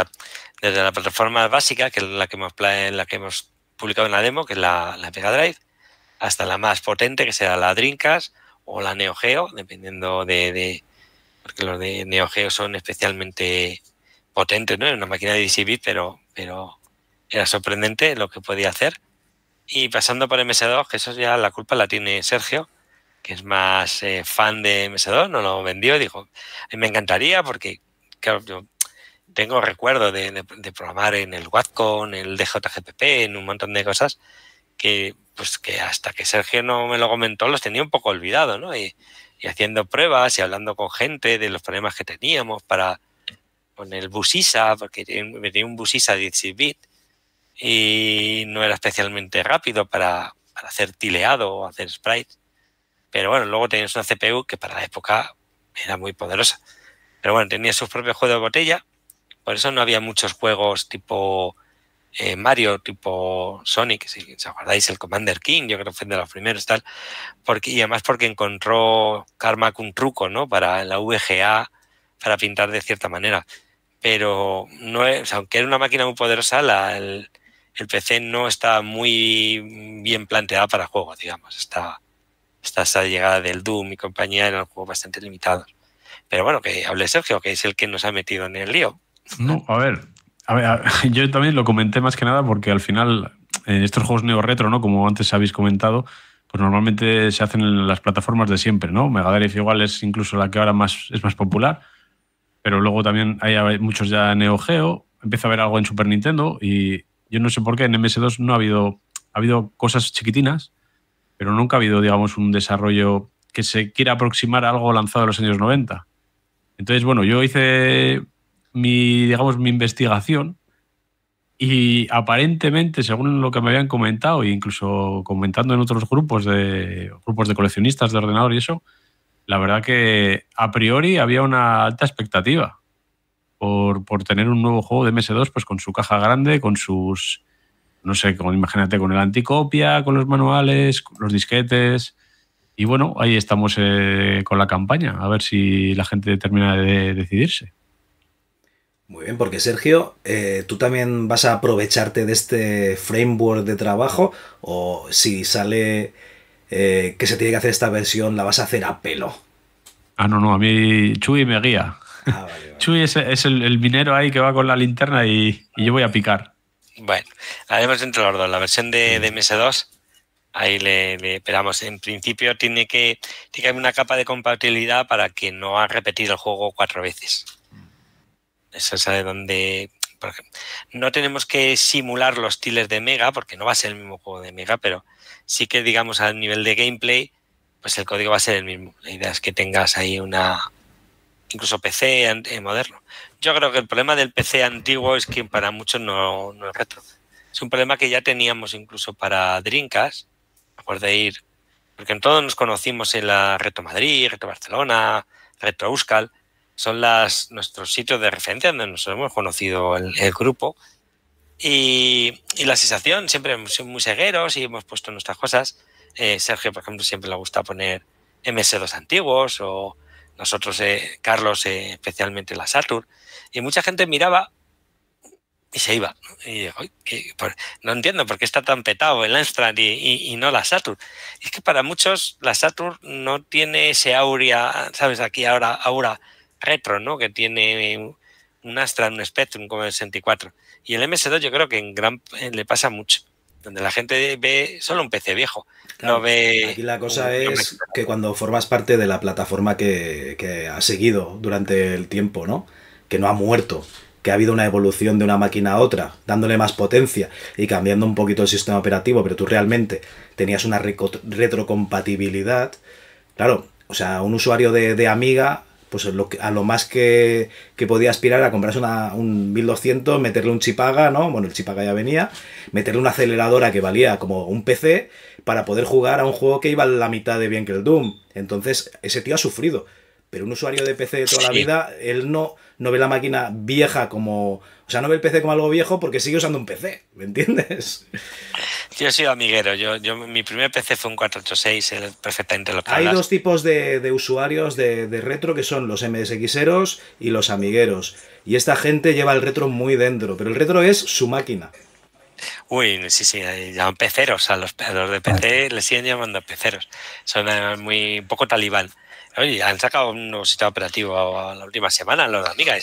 desde la plataforma básica, que es la que hemos publicado en la demo, que es la Mega Drive, hasta la más potente, que será la Dreamcast o la Neo Geo, dependiendo porque los de Neo Geo son especialmente potentes, ¿no? Es una máquina de 16 bits, pero era sorprendente lo que podía hacer. Y pasando por MS2, que eso ya la culpa la tiene Sergio, que es más fan de MS2, no lo vendió, dijo, me encantaría porque, claro, yo tengo recuerdo de programar en el Wacom, en el DJGPP, en un montón de cosas que hasta que Sergio no me lo comentó los tenía un poco olvidado, ¿no? Y haciendo pruebas y hablando con gente de los problemas que teníamos con el Busisa, porque tenía un Busisa 16 bits y no era especialmente rápido para hacer tileado o hacer sprites. Pero bueno, luego tenías una CPU que para la época era muy poderosa. Pero bueno, tenía sus propios juegos de botella, por eso no había muchos juegos tipo Mario, tipo Sonic, si os acordáis, el Commander King, yo creo que fue de los primeros, tal, y además porque encontró Carmack un truco, ¿no? Para la VGA, para pintar de cierta manera. Pero no es, aunque era una máquina muy poderosa, el PC no está muy bien planteado para juegos, digamos. Esta llegada del Doom y compañía eran juegos bastante limitados. Pero bueno, que hable Sergio, que es el que nos ha metido en el lío. No, a ver, yo también lo comenté más que nada porque al final en estos juegos neo retro, ¿no? Como antes habéis comentado, pues normalmente se hacen en las plataformas de siempre, ¿no? Mega Drive igual es incluso la que ahora es más popular, pero luego también hay muchos ya Neo Geo, empieza a haber algo en Super Nintendo y yo no sé por qué en MS2 no ha habido cosas chiquitinas, pero nunca ha habido, digamos, un desarrollo que se quiera aproximar a algo lanzado en los años 90. Entonces, bueno, yo hice mi investigación y aparentemente, según lo que me habían comentado e incluso comentando en otros grupos de coleccionistas de ordenador y eso, la verdad que a priori había una alta expectativa por tener un nuevo juego de MS2 pues con su caja grande, con sus, no sé, imagínate, con el anticopia, con los manuales, con los disquetes. Y bueno, ahí estamos con la campaña, a ver si la gente termina de decidirse. Muy bien, porque Sergio, ¿tú también vas a aprovecharte de este framework de trabajo? ¿O si sale que se tiene que hacer esta versión, la vas a hacer a pelo? No, a mí Chuy me guía. Vale. Chuy es el minero ahí que va con la linterna y yo voy a picar. Bueno, haremos entre los dos. La versión de MS2 ahí le esperamos. En principio tiene que haber una capa de compatibilidad para que no haga repetir el juego 4 veces. Eso es de donde, por ejemplo, no tenemos que simular los tiles de Mega, porque no va a ser el mismo juego de Mega, pero sí que, digamos, a nivel de gameplay, pues el código va a ser el mismo. La idea es que tengas ahí incluso PC moderno. Yo creo que el problema del PC antiguo es que para muchos no es retro. Es un problema que ya teníamos incluso para Dreamcast, acordáis, porque en todos nos conocimos en la Retro Madrid, Retro Barcelona, Retro Euskal. Son nuestros sitios de referencia donde nos hemos conocido el grupo. Y la sensación, siempre hemos sido muy segueros y hemos puesto nuestras cosas. Sergio, por ejemplo, siempre le gusta poner MS2 antiguos, o nosotros, Carlos, especialmente la Saturn. Y mucha gente miraba y se iba. Y digo, no entiendo por qué está tan petado el Amstrad y no la Saturn. Y es que para muchos la Saturn no tiene ese aura, ¿sabes? Aquí aura retro, ¿no? Que tiene un Astra, un Spectrum como el 64. Y el MS2 yo creo que le pasa mucho, donde la gente ve solo un PC viejo. Claro, no ve. Aquí la cosa es que cuando formas parte de la plataforma que ha seguido durante el tiempo, ¿no? Que no ha muerto, que ha habido una evolución de una máquina a otra, dándole más potencia y cambiando un poquito el sistema operativo, pero tú realmente tenías una retrocompatibilidad. Claro, o sea, un usuario de Amiga, pues a lo más que podía aspirar a comprarse un 1200, meterle un chipaga, ¿no? Bueno, el chipaga ya venía, meterle una aceleradora que valía como un PC para poder jugar a un juego que iba a la mitad de bien que el Doom. Entonces, ese tío ha sufrido. Pero un usuario de PC de toda la vida, él no ve la máquina vieja como... O sea, no ve el PC como algo viejo porque sigue usando un PC, ¿me entiendes? Yo he sido amiguero. Mi primer PC fue un 486, perfectamente lo que hablas. Hay dos tipos de usuarios de retro, que son los MSXeros y los amigueros. Y esta gente lleva el retro muy dentro, pero el retro es su máquina. Uy, sí, llaman peceros a los de PC, les siguen llamando peceros. Son un poco talibán. Oye, han sacado un nuevo sistema operativo la última semana, los de Amiga,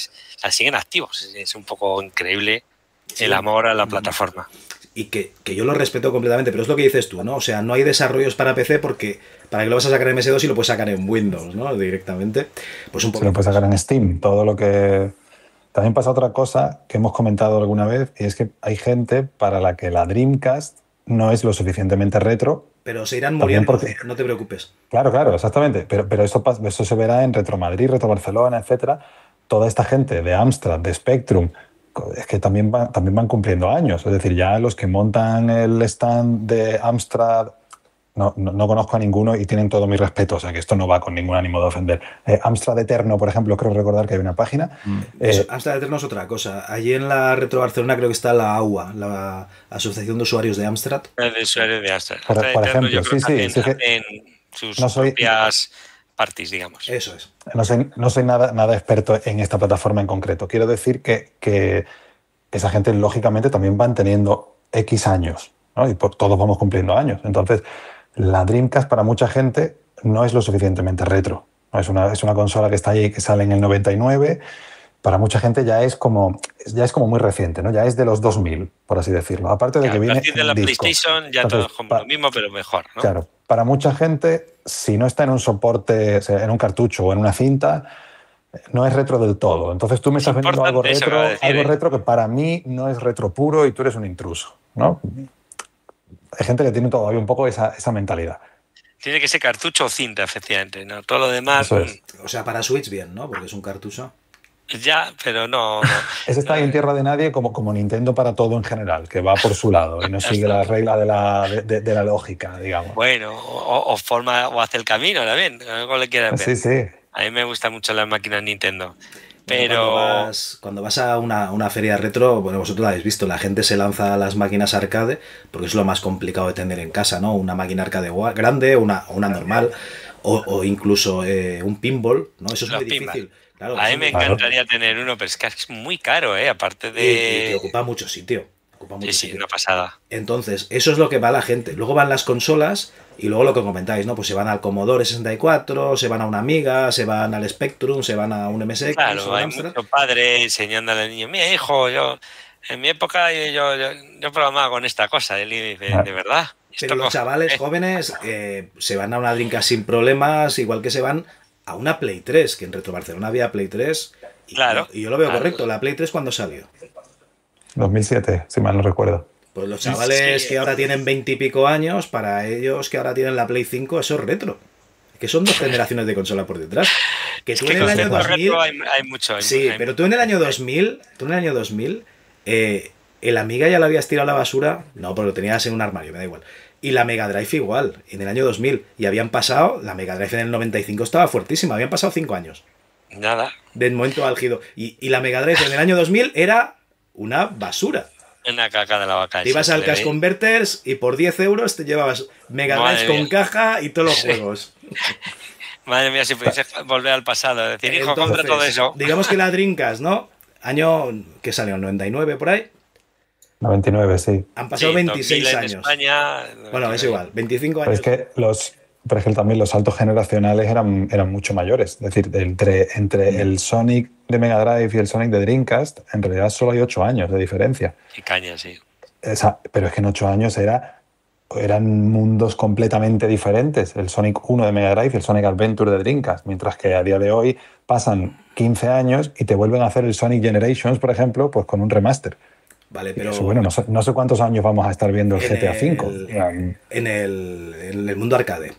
siguen activos. Es un poco increíble el amor a la plataforma. Y que yo lo respeto completamente, pero es lo que dices tú, ¿no? O sea, no hay desarrollos para PC porque para que lo vas a sacar en MS2 y lo puedes sacar en Windows, ¿no? Directamente. Pues un poco. Se lo puedes sacar en Steam, todo lo que... También pasa otra cosa que hemos comentado alguna vez, y es que hay gente para la que la Dreamcast no es lo suficientemente retro. Pero se irán muriendo, porque... no te preocupes. Claro, exactamente. Pero eso se verá en Retro Madrid, Retro Barcelona, etcétera. Toda esta gente de Amstrad, de Spectrum, es que también van cumpliendo años. Es decir, ya los que montan el stand de Amstrad, no conozco a ninguno y tienen todo mi respeto. O sea, que esto no va con ningún ánimo de ofender. Amstrad Eterno, por ejemplo, creo recordar que hay una página. Amstrad Eterno es otra cosa. Allí en la Retro Barcelona creo que está la AUA, la Asociación de Usuarios de Amstrad. De usuarios de Amstrad. Por ejemplo, sí. Hacen sus propias parties, digamos. Eso es. No soy nada experto en esta plataforma en concreto. Quiero decir que esa gente, lógicamente, también van teniendo X años, ¿no? Y todos vamos cumpliendo años. Entonces, la Dreamcast para mucha gente no es lo suficientemente retro, ¿no? Es una consola que está ahí, que sale en el 99. Para mucha gente ya es como muy reciente, ¿no? Ya es de los 2000, por así decirlo. Aparte de que viene a partir de la disco. PlayStation ya todo es como lo mismo, pero mejor, ¿no? Claro. Para mucha gente, si no está en un soporte, o sea, en un cartucho o en una cinta, no es retro del todo. Entonces tú me estás vendiendo algo retro que para mí no es retro puro y tú eres un intruso, ¿no? Hay gente que tiene todavía un poco esa mentalidad. Tiene que ser cartucho o cinta, efectivamente, ¿no? Todo lo demás... O sea, para Switch bien, ¿no? Porque es un cartucho. Ya, pero no. Ese está ahí en tierra de nadie como Nintendo para todo en general, que va por su lado y no sigue las reglas de la lógica, digamos. Bueno, o hace el camino también, como le quieras ver. Sí. A mí me gustan mucho las máquinas Nintendo. Pero cuando vas a una feria retro, bueno, vosotros lo habéis visto, la gente se lanza a las máquinas arcade porque es lo más complicado de tener en casa, ¿no? Una máquina arcade grande, una normal, o incluso un pinball, ¿no? Eso es muy difícil. Claro, a mí me encantaría tener uno, pero es que es muy caro, aparte de... Y ocupa mucho sitio. Sí, una pasada. Entonces, eso es lo que va la gente. Luego van las consolas y luego lo que comentáis, ¿no? Pues se van al Commodore 64, se van a una Amiga, se van al Spectrum, se van a un MSX. Claro, hay mucho padre enseñándole al niño, mira, hijo, en mi época yo programaba con esta cosa. Y él dice, ¿de verdad? Pero los chavales jóvenes se van a una Dreamcast sin problemas, igual que se van a una Play 3, que en Retro Barcelona había Play 3. Y yo lo veo correcto. ¿La Play 3 cuándo salió? 2007, si mal no recuerdo. Pues los chavales que ahora tienen 20 y pico años, para ellos que ahora tienen la Play 5, eso es retro. Que son 2 generaciones de consola por detrás. Que tú en el año 2000... Hay mucho. Sí, pero tú en el año 2000, el Amiga ya lo habías tirado a la basura. No, porque lo tenías en un armario, me da igual. Y la Mega Drive igual, en el año 2000. Y habían pasado, la Mega Drive en el 95 estaba fuertísima, habían pasado 5 años. Nada. Del momento álgido. Y la Mega Drive en el año 2000 era una basura. Una caca de la vaca. Te ibas al Cash Converters y por 10 euros te llevabas Mega Drive con caja y todos los juegos. Madre mía, si pudiese volver al pasado. Decir, hijo, compra todo eso. Digamos que la Dreamcast, ¿no? Año que salió, 99 por ahí. 99, sí. Han pasado 26 años. En España, bueno, es igual, 25 años. Pero es que por ejemplo, también los saltos generacionales eran mucho mayores. Es decir, entre el Sonic de Mega Drive y el Sonic de Dreamcast, en realidad solo hay 8 años de diferencia. Qué caña, sí. Pero es que en 8 años eran mundos completamente diferentes. El Sonic 1 de Mega Drive y el Sonic Adventure de Dreamcast. Mientras que a día de hoy pasan 15 años y te vuelven a hacer el Sonic Generations, por ejemplo, pues con un remaster. Vale, pero... Eso, bueno, no sé cuántos años vamos a estar viendo el GTA V. En el mundo arcade.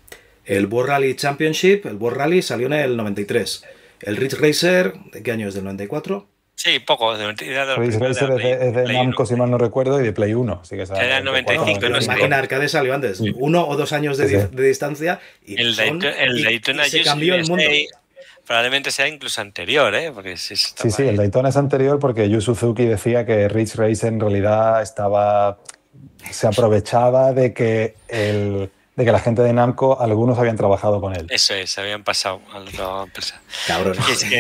El World Rally Championship, el World Rally salió en el 93. El Ridge Racer, ¿de qué año es? ¿Del 94? Sí, poco. Ridge Racer es de Namco, si mal no recuerdo, y de Play 1. Así que era el 95. La máquina arcade salió antes. 1 o 2 años de distancia. Y el Daytona se cambió el mundo. Probablemente sea incluso anterior, ¿eh? Porque sí, el Daytona es anterior porque Yu Suzuki decía que Ridge Racer en realidad se aprovechaba de que la gente de Namco, algunos habían trabajado con él. Eso es, habían pasado a la otra empresa. Cabrón.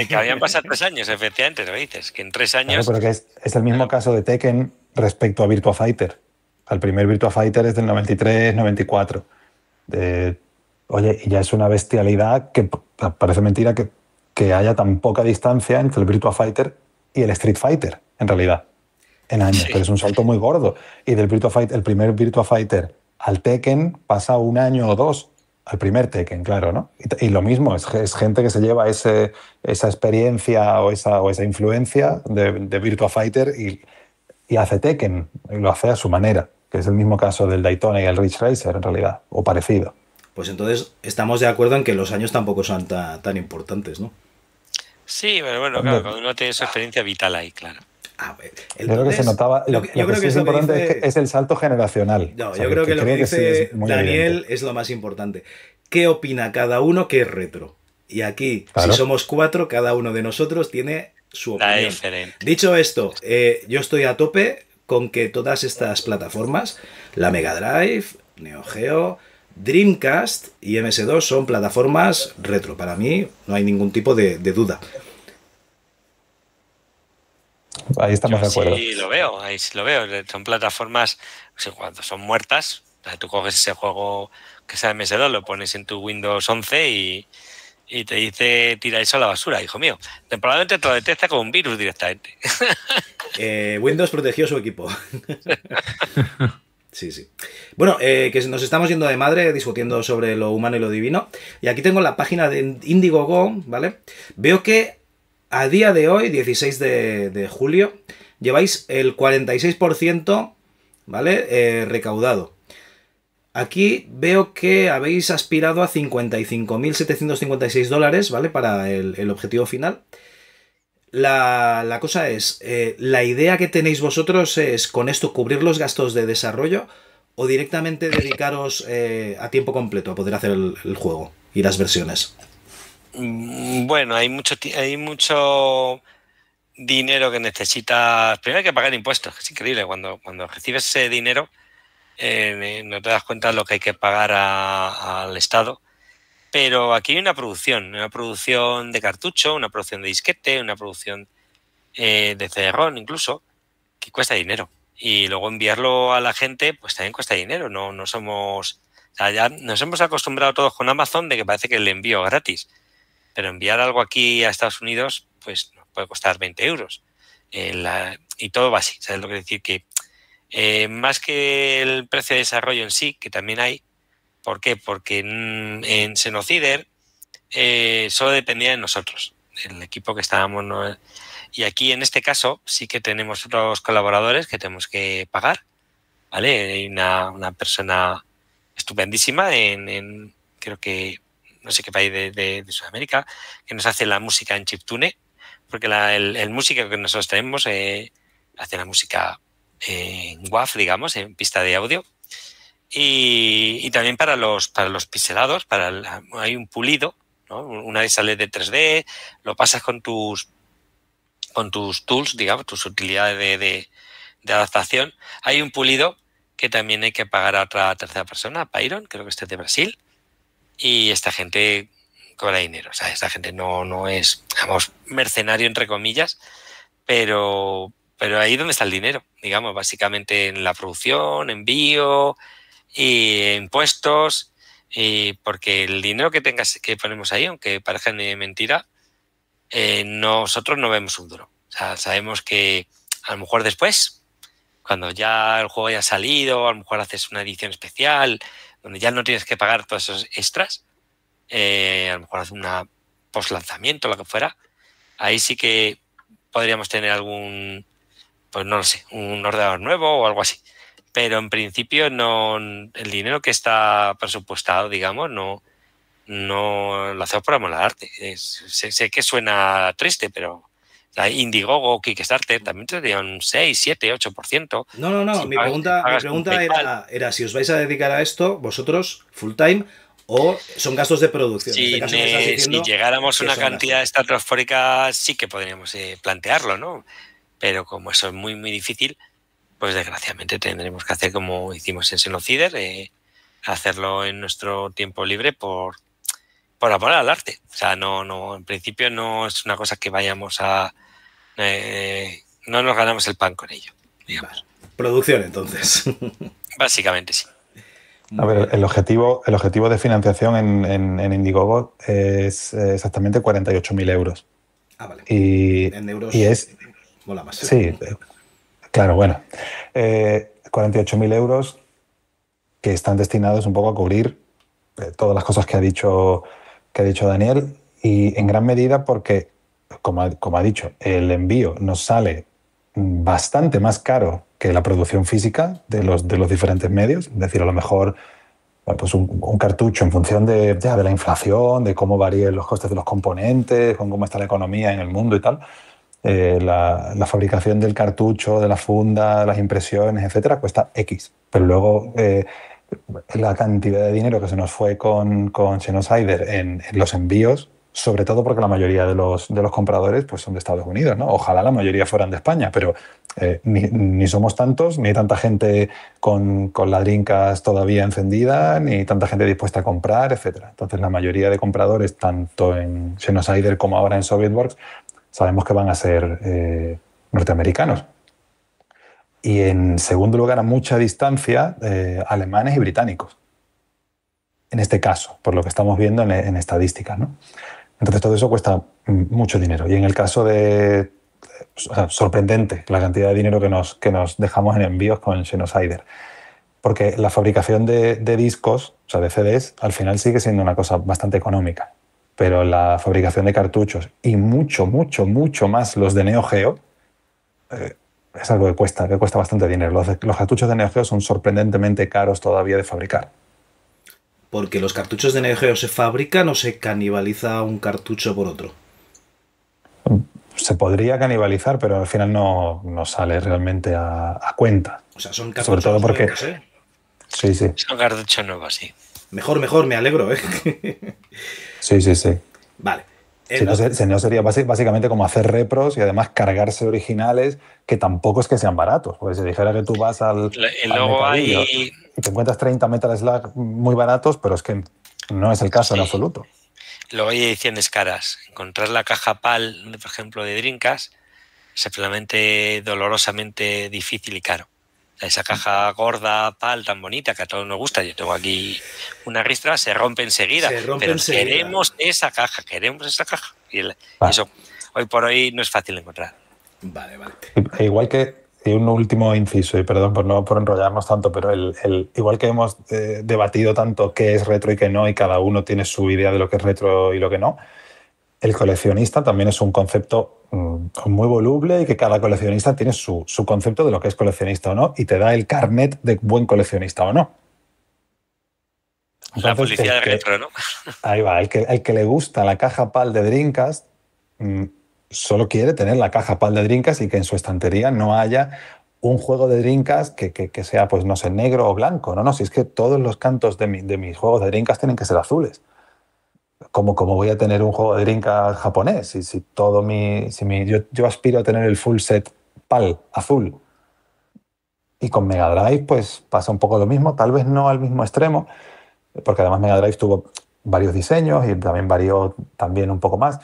Que habían pasado 3 años, efectivamente, lo dices, que en 3 años... Claro, pero que es el mismo caso de Tekken respecto a Virtua Fighter. El primer Virtua Fighter es del 93, 94. Oye, y ya es una bestialidad que parece mentira que haya tan poca distancia entre el Virtua Fighter y el Street Fighter, en realidad, en años. Sí. Pero es un salto muy gordo. Y del Virtua Fighter, el primer Virtua Fighter al Tekken pasa 1 año o 2. Al primer Tekken, claro, ¿no? Y lo mismo, es gente que se lleva esa experiencia o esa influencia de Virtua Fighter y hace Tekken, y lo hace a su manera, que es el mismo caso del Daytona y el Ridge Racer, en realidad, o parecido. Pues entonces estamos de acuerdo en que los años tampoco son tan importantes, ¿no? Sí, pero bueno, claro, cada uno tiene su experiencia vital ahí, claro. Yo creo que se notaba. Lo que sí es importante es el salto generacional. No, yo creo que lo que dice Daniel es lo más importante. ¿Qué opina cada uno que es retro? Y aquí, claro, si somos 4, cada uno de nosotros tiene su opinión. Diferente. Dicho esto, yo estoy a tope con que todas estas plataformas, la Mega Drive, Neo Geo, Dreamcast y MS2 son plataformas retro. Para mí no hay ningún tipo de duda. Ahí estamos de acuerdo. Sí, ahí sí lo veo. Son plataformas, o sea, cuando son muertas, o sea, tú coges ese juego que sea MS2, lo pones en tu Windows 11 y te dice tira eso a la basura, hijo mío. Probablemente te lo detecta como un virus directamente. Windows protegió su equipo. Sí, sí. Bueno, que nos estamos yendo de madre discutiendo sobre lo humano y lo divino. Y aquí tengo la página de Indiegogo, ¿vale? Veo que a día de hoy, 16 de julio, lleváis el 46%, ¿vale? Recaudado. Aquí veo que habéis aspirado a 55.756 dólares, ¿vale? Para el objetivo final. La cosa es, la idea que tenéis vosotros es con esto cubrir los gastos de desarrollo o directamente dedicaros a tiempo completo a poder hacer el juego y las versiones. Bueno, hay mucho dinero que necesitas. Primero hay que pagar impuestos, que es increíble. Cuando recibes ese dinero no te das cuenta de lo que hay que pagar al Estado. Pero aquí hay una producción de cartucho, una producción de disquete, una producción de CD-ROM incluso, que cuesta dinero. Y luego enviarlo a la gente, pues también cuesta dinero. No somos... O sea, ya nos hemos acostumbrado todos con Amazon de que parece que el envío es gratis. Pero enviar algo aquí a Estados Unidos, pues nos puede costar 20 euros. Y todo va así. ¿Sabes lo que decir? Que Más que el precio de desarrollo en sí, que también hay. ¿Por qué? Porque en Xenocider solo dependía de nosotros, el equipo que estábamos. ¿No? Y aquí, en este caso, sí que tenemos otros colaboradores que tenemos que pagar, ¿vale? Hay una persona estupendísima creo que, no sé qué país de Sudamérica, que nos hace la música en chiptune, porque el músico que nosotros tenemos hace la música en WAV, digamos, en pista de audio. Y también para los pixelados, hay un pulido, ¿no? Una vez sales de 3D, lo pasas con tus tools, digamos, tus utilidades de adaptación. Hay un pulido que también hay que pagar a otra tercera persona, Pyron, creo que este es de Brasil, y esta gente cobra dinero. O sea, esta gente no es, digamos, mercenario, entre comillas, pero ahí donde está el dinero, digamos, básicamente en la producción, envío y impuestos, porque el dinero que ponemos ahí, aunque parezca mentira, nosotros no vemos un duro. O sea, sabemos que a lo mejor después, cuando ya el juego haya salido, a lo mejor haces una edición especial, donde ya no tienes que pagar todos esos extras, a lo mejor haces una post-lanzamiento, lo que fuera, ahí sí que podríamos tener algún, pues no lo sé, un ordenador nuevo o algo así. Pero en principio no, el dinero que está presupuestado, digamos, no lo hacemos por amor al arte. Sé que suena triste, pero Indiegogo o Kickstarter también tendrían un 6, 7, 8%. No. Mi pregunta era si os vais a dedicar a esto, vosotros, full time, o son gastos de producción. Si llegáramos a una cantidad estratosférica, sí que podríamos plantearlo, ¿no? Pero como eso es muy, muy difícil, pues desgraciadamente tendremos que hacer como hicimos en Xenocider, hacerlo en nuestro tiempo libre por amor al arte. O sea, no, en principio no es una cosa que vayamos a... no nos ganamos el pan con ello, digamos. Producción, entonces. Básicamente sí. A ver, el objetivo de financiación en Indiegogo es exactamente 48.000 euros. Ah, vale. Y, en euros y es... mola más. Sí, claro, bueno. 48.000 euros que están destinados un poco a cubrir todas las cosas que ha dicho Daniel, y en gran medida porque, como ha dicho, el envío nos sale bastante más caro que la producción física de los diferentes medios. Es decir, a lo mejor pues un cartucho, en función de la inflación, de cómo varían los costes de los componentes, con cómo está la economía en el mundo y tal, la fabricación del cartucho, de la funda, las impresiones, etcétera, cuesta X. Pero luego la cantidad de dinero que se nos fue con Xenocider en los envíos, sobre todo porque la mayoría de los compradores pues son de Estados Unidos, ¿no? Ojalá la mayoría fueran de España, pero ni somos tantos, ni hay tanta gente con la Dreamcast todavía encendida, ni tanta gente dispuesta a comprar, etcétera. Entonces la mayoría de compradores, tanto en Xenocider como ahora en Sovietworks, sabemos que van a ser norteamericanos. Y en segundo lugar, a mucha distancia, alemanes y británicos. En este caso, por lo que estamos viendo en estadísticas, ¿no? Entonces todo eso cuesta mucho dinero. Y en el caso de... O sea, sorprendente la cantidad de dinero que nos dejamos en envíos con Xenocider. Porque la fabricación de discos, o sea, de CDs, al final sigue siendo una cosa bastante económica. Pero la fabricación de cartuchos y mucho más los de Neo Geo, es algo que cuesta bastante dinero. Los cartuchos de Neo Geo son sorprendentemente caros todavía de fabricar. Porque los cartuchos de Neo Geo se fabrican o se canibaliza un cartucho por otro. Se podría canibalizar, pero al final no sale realmente a cuenta. O sea, son cartuchos sobre todo porque nuevos, ¿eh? Sí. Son cartuchos nuevos, sí. Mejor, me alegro, ¿eh? Sí. Vale. Si no sería básicamente como hacer repros y además cargarse originales que tampoco es que sean baratos. Porque si dijera que tú vas al mercadillo y te encuentras 30 Metal Slug muy baratos, pero es que no es el caso en absoluto. Luego hay ediciones caras. Encontrar la caja PAL, por ejemplo, de Dreamcast, es simplemente dolorosamente difícil y caro. O sea, esa caja gorda, PAL, tan bonita, que a todos nos gusta. Yo tengo aquí una ristra, se rompe enseguida. Queremos esa caja. Y eso, hoy por hoy, no es fácil de encontrar. Vale. Igual Y un último inciso, y perdón por enrollarnos tanto, pero igual que hemos debatido tanto qué es retro y qué no, y cada uno tiene su idea de lo que es retro y lo que no, el coleccionista también es un concepto muy voluble y que cada coleccionista tiene su concepto de lo que es coleccionista o no, y te da el carnet de buen coleccionista o no. Entonces, la policía de retro, ¿no? Ahí va, el que le gusta la caja PAL de Dreamcast solo quiere tener la caja PAL de Dreamcast y que en su estantería no haya un juego de Dreamcast que sea, pues no sé, negro o blanco. No, si es que todos los cantos de mis juegos de Dreamcast tienen que ser azules. ¿Cómo voy a tener un juego de Dreamcast japonés? Yo aspiro a tener el full set PAL azul. Y con Mega Drive pues pasa un poco lo mismo, tal vez no al mismo extremo, porque además Mega Drive tuvo varios diseños y también varió también un poco más.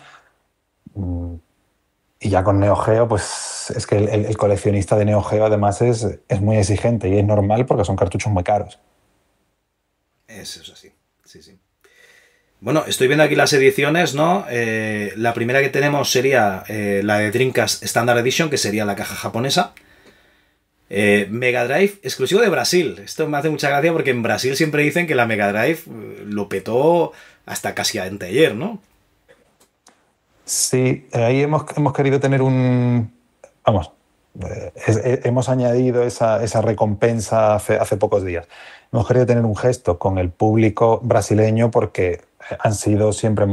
Y ya con Neo Geo, pues es que el coleccionista de Neo Geo además es muy exigente y es normal porque son cartuchos muy caros. Eso es así, sí. Bueno, estoy viendo aquí las ediciones, ¿no? La primera que tenemos sería la de Dreamcast Standard Edition, que sería la caja japonesa. Mega Drive exclusivo de Brasil. Esto me hace mucha gracia porque en Brasil siempre dicen que la Mega Drive lo petó hasta casi anteayer, ¿no? Sí, ahí hemos querido tener hemos añadido esa recompensa hace pocos días. Hemos querido tener un gesto con el público brasileño porque han sido siempre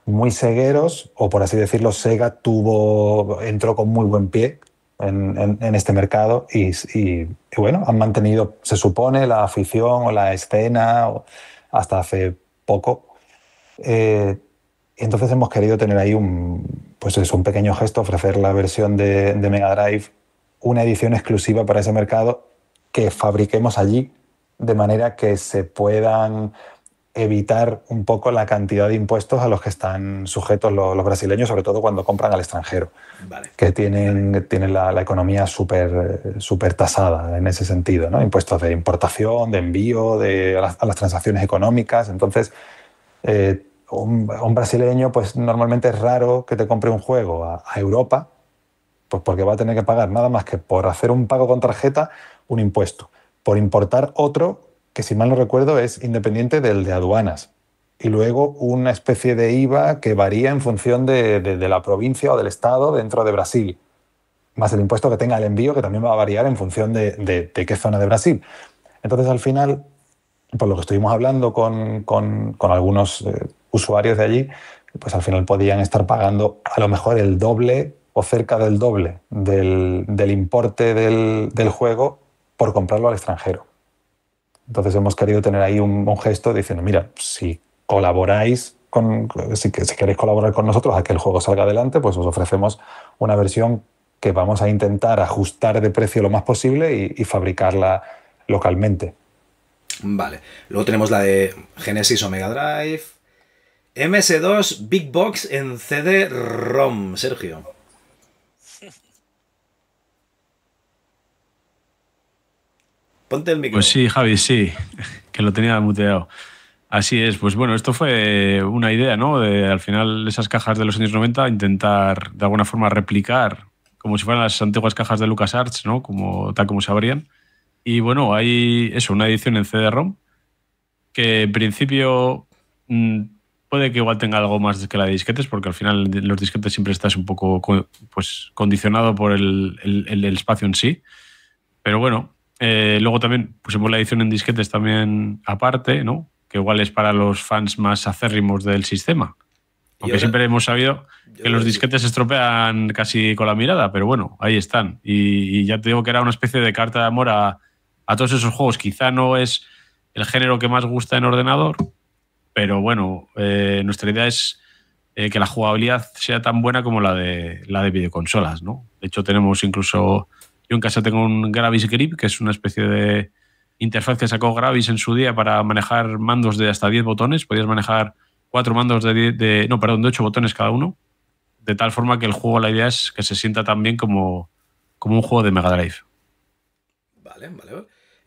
muy cegueros, o por así decirlo, Sega entró con muy buen pie en este mercado y bueno, han mantenido, se supone, la afición o la escena hasta hace poco. Y entonces hemos querido tener ahí un pequeño gesto, ofrecer la versión de Mega Drive, una edición exclusiva para ese mercado que fabriquemos allí, de manera que se puedan evitar un poco la cantidad de impuestos a los que están sujetos los brasileños, sobre todo cuando compran al extranjero, vale, que tienen la economía súper tasada en ese sentido, ¿no? Impuestos de importación, de envío, a las transacciones económicas. Entonces, un brasileño, pues normalmente es raro que te compre un juego a Europa, pues porque va a tener que pagar nada más que por hacer un pago con tarjeta un impuesto, por importar otro que, si mal no recuerdo, es independiente del de aduanas, y luego una especie de IVA que varía en función de la provincia o del estado dentro de Brasil, más el impuesto que tenga el envío, que también va a variar en función de qué zona de Brasil. Entonces, al final, por lo que estuvimos hablando con algunos usuarios de allí, pues al final podían estar pagando a lo mejor el doble o cerca del doble del importe del juego por comprarlo al extranjero. Entonces hemos querido tener ahí un gesto diciendo, mira, si colaboráis, si queréis colaborar con nosotros a que el juego salga adelante, pues os ofrecemos una versión que vamos a intentar ajustar de precio lo más posible y fabricarla localmente. Vale, luego tenemos la de Genesis o Mega Drive. MS2 Big Box en CD-ROM, Sergio. Ponte el micro. Pues sí, Javi, sí, que lo tenía muteado. Así es, pues bueno, esto fue una idea, ¿no? De al final esas cajas de los años 90 intentar de alguna forma replicar como si fueran las antiguas cajas de LucasArts, ¿no? Tal como se abrían. Y bueno, hay una edición en CD-ROM que en principio puede que igual tenga algo más que la de disquetes, porque al final los disquetes siempre estás un poco pues condicionado por el espacio en sí. Pero bueno, luego también pusimos la edición en disquetes también aparte, ¿no? Que igual es para los fans más acérrimos del sistema. Aunque siempre hemos sabido que los disquetes se estropean casi con la mirada, pero bueno, ahí están. Y ya te digo que era una especie de carta de amor a todos esos juegos. Quizá no es el género que más gusta en ordenador, pero bueno, nuestra idea es que la jugabilidad sea tan buena como la de videoconsolas, ¿no? De hecho, tenemos incluso... Yo en casa tengo un Gravis Grip, que es una especie de interfaz que sacó Gravis en su día para manejar mandos de hasta 10 botones. Podías manejar 4 mandos de 8 botones cada uno, de tal forma que el juego, la idea es que se sienta tan bien como un juego de Mega Drive. Vale.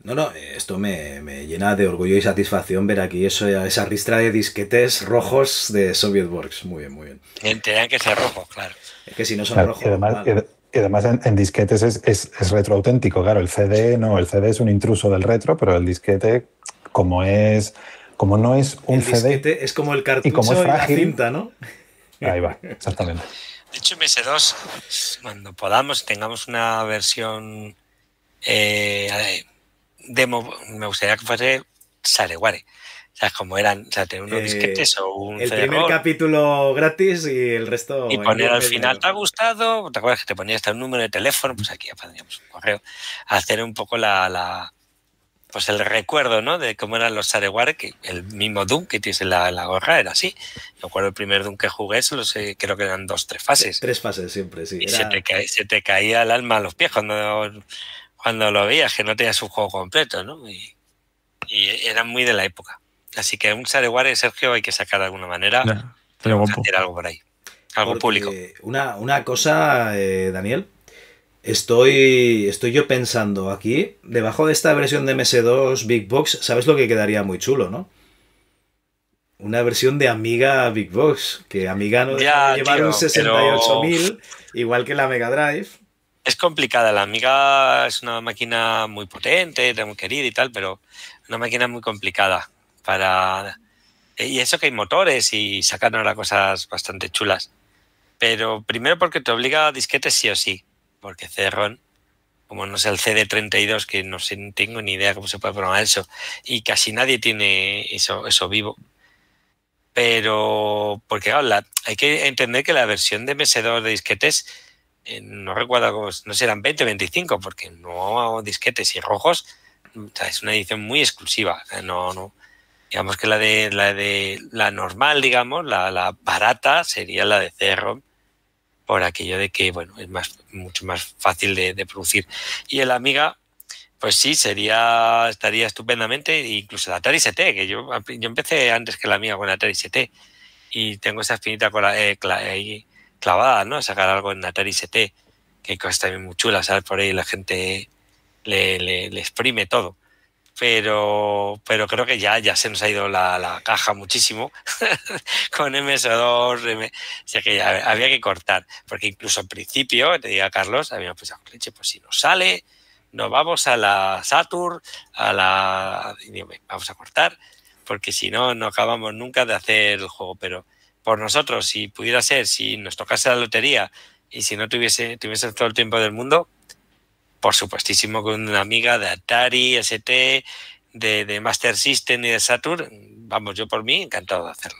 No, esto me llena de orgullo y satisfacción ver aquí esa ristra de disquetes rojos de Sovietworks. Muy bien. Tendrían que ser rojos, claro. Es que si no son rojos... Y además en disquetes es retro auténtico. Claro, el CD no, el CD es un intruso del retro, pero el disquete, como no es un El CD disquete es como el y como es cartucho y la frágil, cinta, ¿no? ahí va, exactamente. De hecho, MS2, cuando podamos, tengamos una versión demo, me gustaría que fuese Sareware. O sea, como eran, o sea, tener unos disquetes o un El CD-ROM. primer capítulo gratis y el resto... Y poner al final, dinero. ¿te ha gustado? ¿Te acuerdas que te ponía hasta un número de teléfono? Pues aquí ya pondríamos un correo. Hacer un poco pues el recuerdo, ¿no? De cómo eran los Sareware, que el mismo Doom que tienes en la gorra era así. Me acuerdo el primer Doom que jugué, creo que eran 2-3 fases. 3 fases siempre, sí. Y se te caía el alma a los pies cuando lo veías, que no tenías un juego completo, ¿no? Y eran muy de la época. Así que un Sareware, Sergio, hay que sacar de alguna manera. Ya, estaría guapo. Hacer algo por ahí. Algo Porque público. Una cosa, Daniel, estoy yo pensando aquí, debajo de esta versión de MS2 Big Box, ¿sabes lo que quedaría muy chulo, no? Una versión de Amiga Big Box, que Amiga no deja de llevar tío, un 68.000, igual que la Mega Drive. Es complicada. La Amiga es una máquina muy potente, muy querida y tal, pero una máquina muy complicada y eso que hay motores y sacan ahora cosas bastante chulas. Pero primero porque te obliga a disquetes sí o sí, porque CD-ROM, como no sé el CD32, que no sé, no tengo ni idea cómo se puede programar eso, y casi nadie tiene eso vivo. Pero, porque claro, hay que entender que la versión de MS2 de disquetes, no recuerdo, no sé, eran 20 o 25, porque no disquetes y rojos, o sea, es una edición muy exclusiva. O sea, no, digamos que la normal, digamos, la barata sería la de CD-ROM, por aquello de que, bueno, es mucho más fácil de producir. Y el Amiga, pues sí, estaría estupendamente, incluso el Atari ST, que yo empecé antes que la Amiga con el Atari ST, y tengo esa espinita ahí clavada, ¿no? Sacar algo en Atari ST, que hay cosas también muy chulas, ¿sabes? Por ahí la gente le exprime todo. Pero creo que ya se nos ha ido la caja muchísimo con MS2, o sea que ya había que cortar, porque incluso al principio, te diga Carlos, habíamos pensado, leche, pues si nos sale, nos vamos a la Saturn, vamos a cortar, porque si no acabamos nunca de hacer el juego. Pero por nosotros, si pudiera ser, si nos tocase la lotería y si no tuviese todo el tiempo del mundo, por supuestísimo con una Amiga de Atari, ST, de Master System y de Saturn, vamos, yo por mí encantado de hacerlo.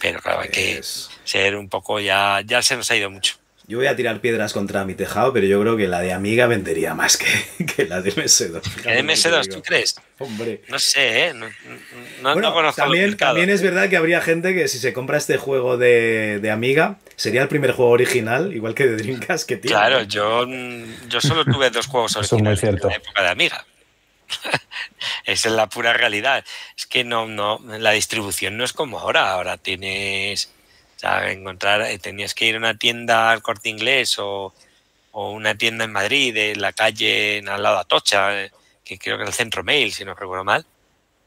Pero claro, hay que ser un poco, ya se nos ha ido mucho. Yo voy a tirar piedras contra mi tejado, pero yo creo que la de Amiga vendería más que la de MS2. ¿La de MS2 tú crees? Hombre. No sé, ¿eh? No conozco también es verdad que habría gente que si se compra este juego de Amiga, sería el primer juego original, igual que de Dreamcast que tiene. Claro, yo solo tuve 2 juegos originales en la época de Amiga. Esa es la pura realidad. Es que la distribución no es como ahora. Ahora tienes... tenías que ir a una tienda al Corte Inglés o una tienda en Madrid, de la calle al lado de Atocha, que creo que era el Centro Mail, si no recuerdo mal,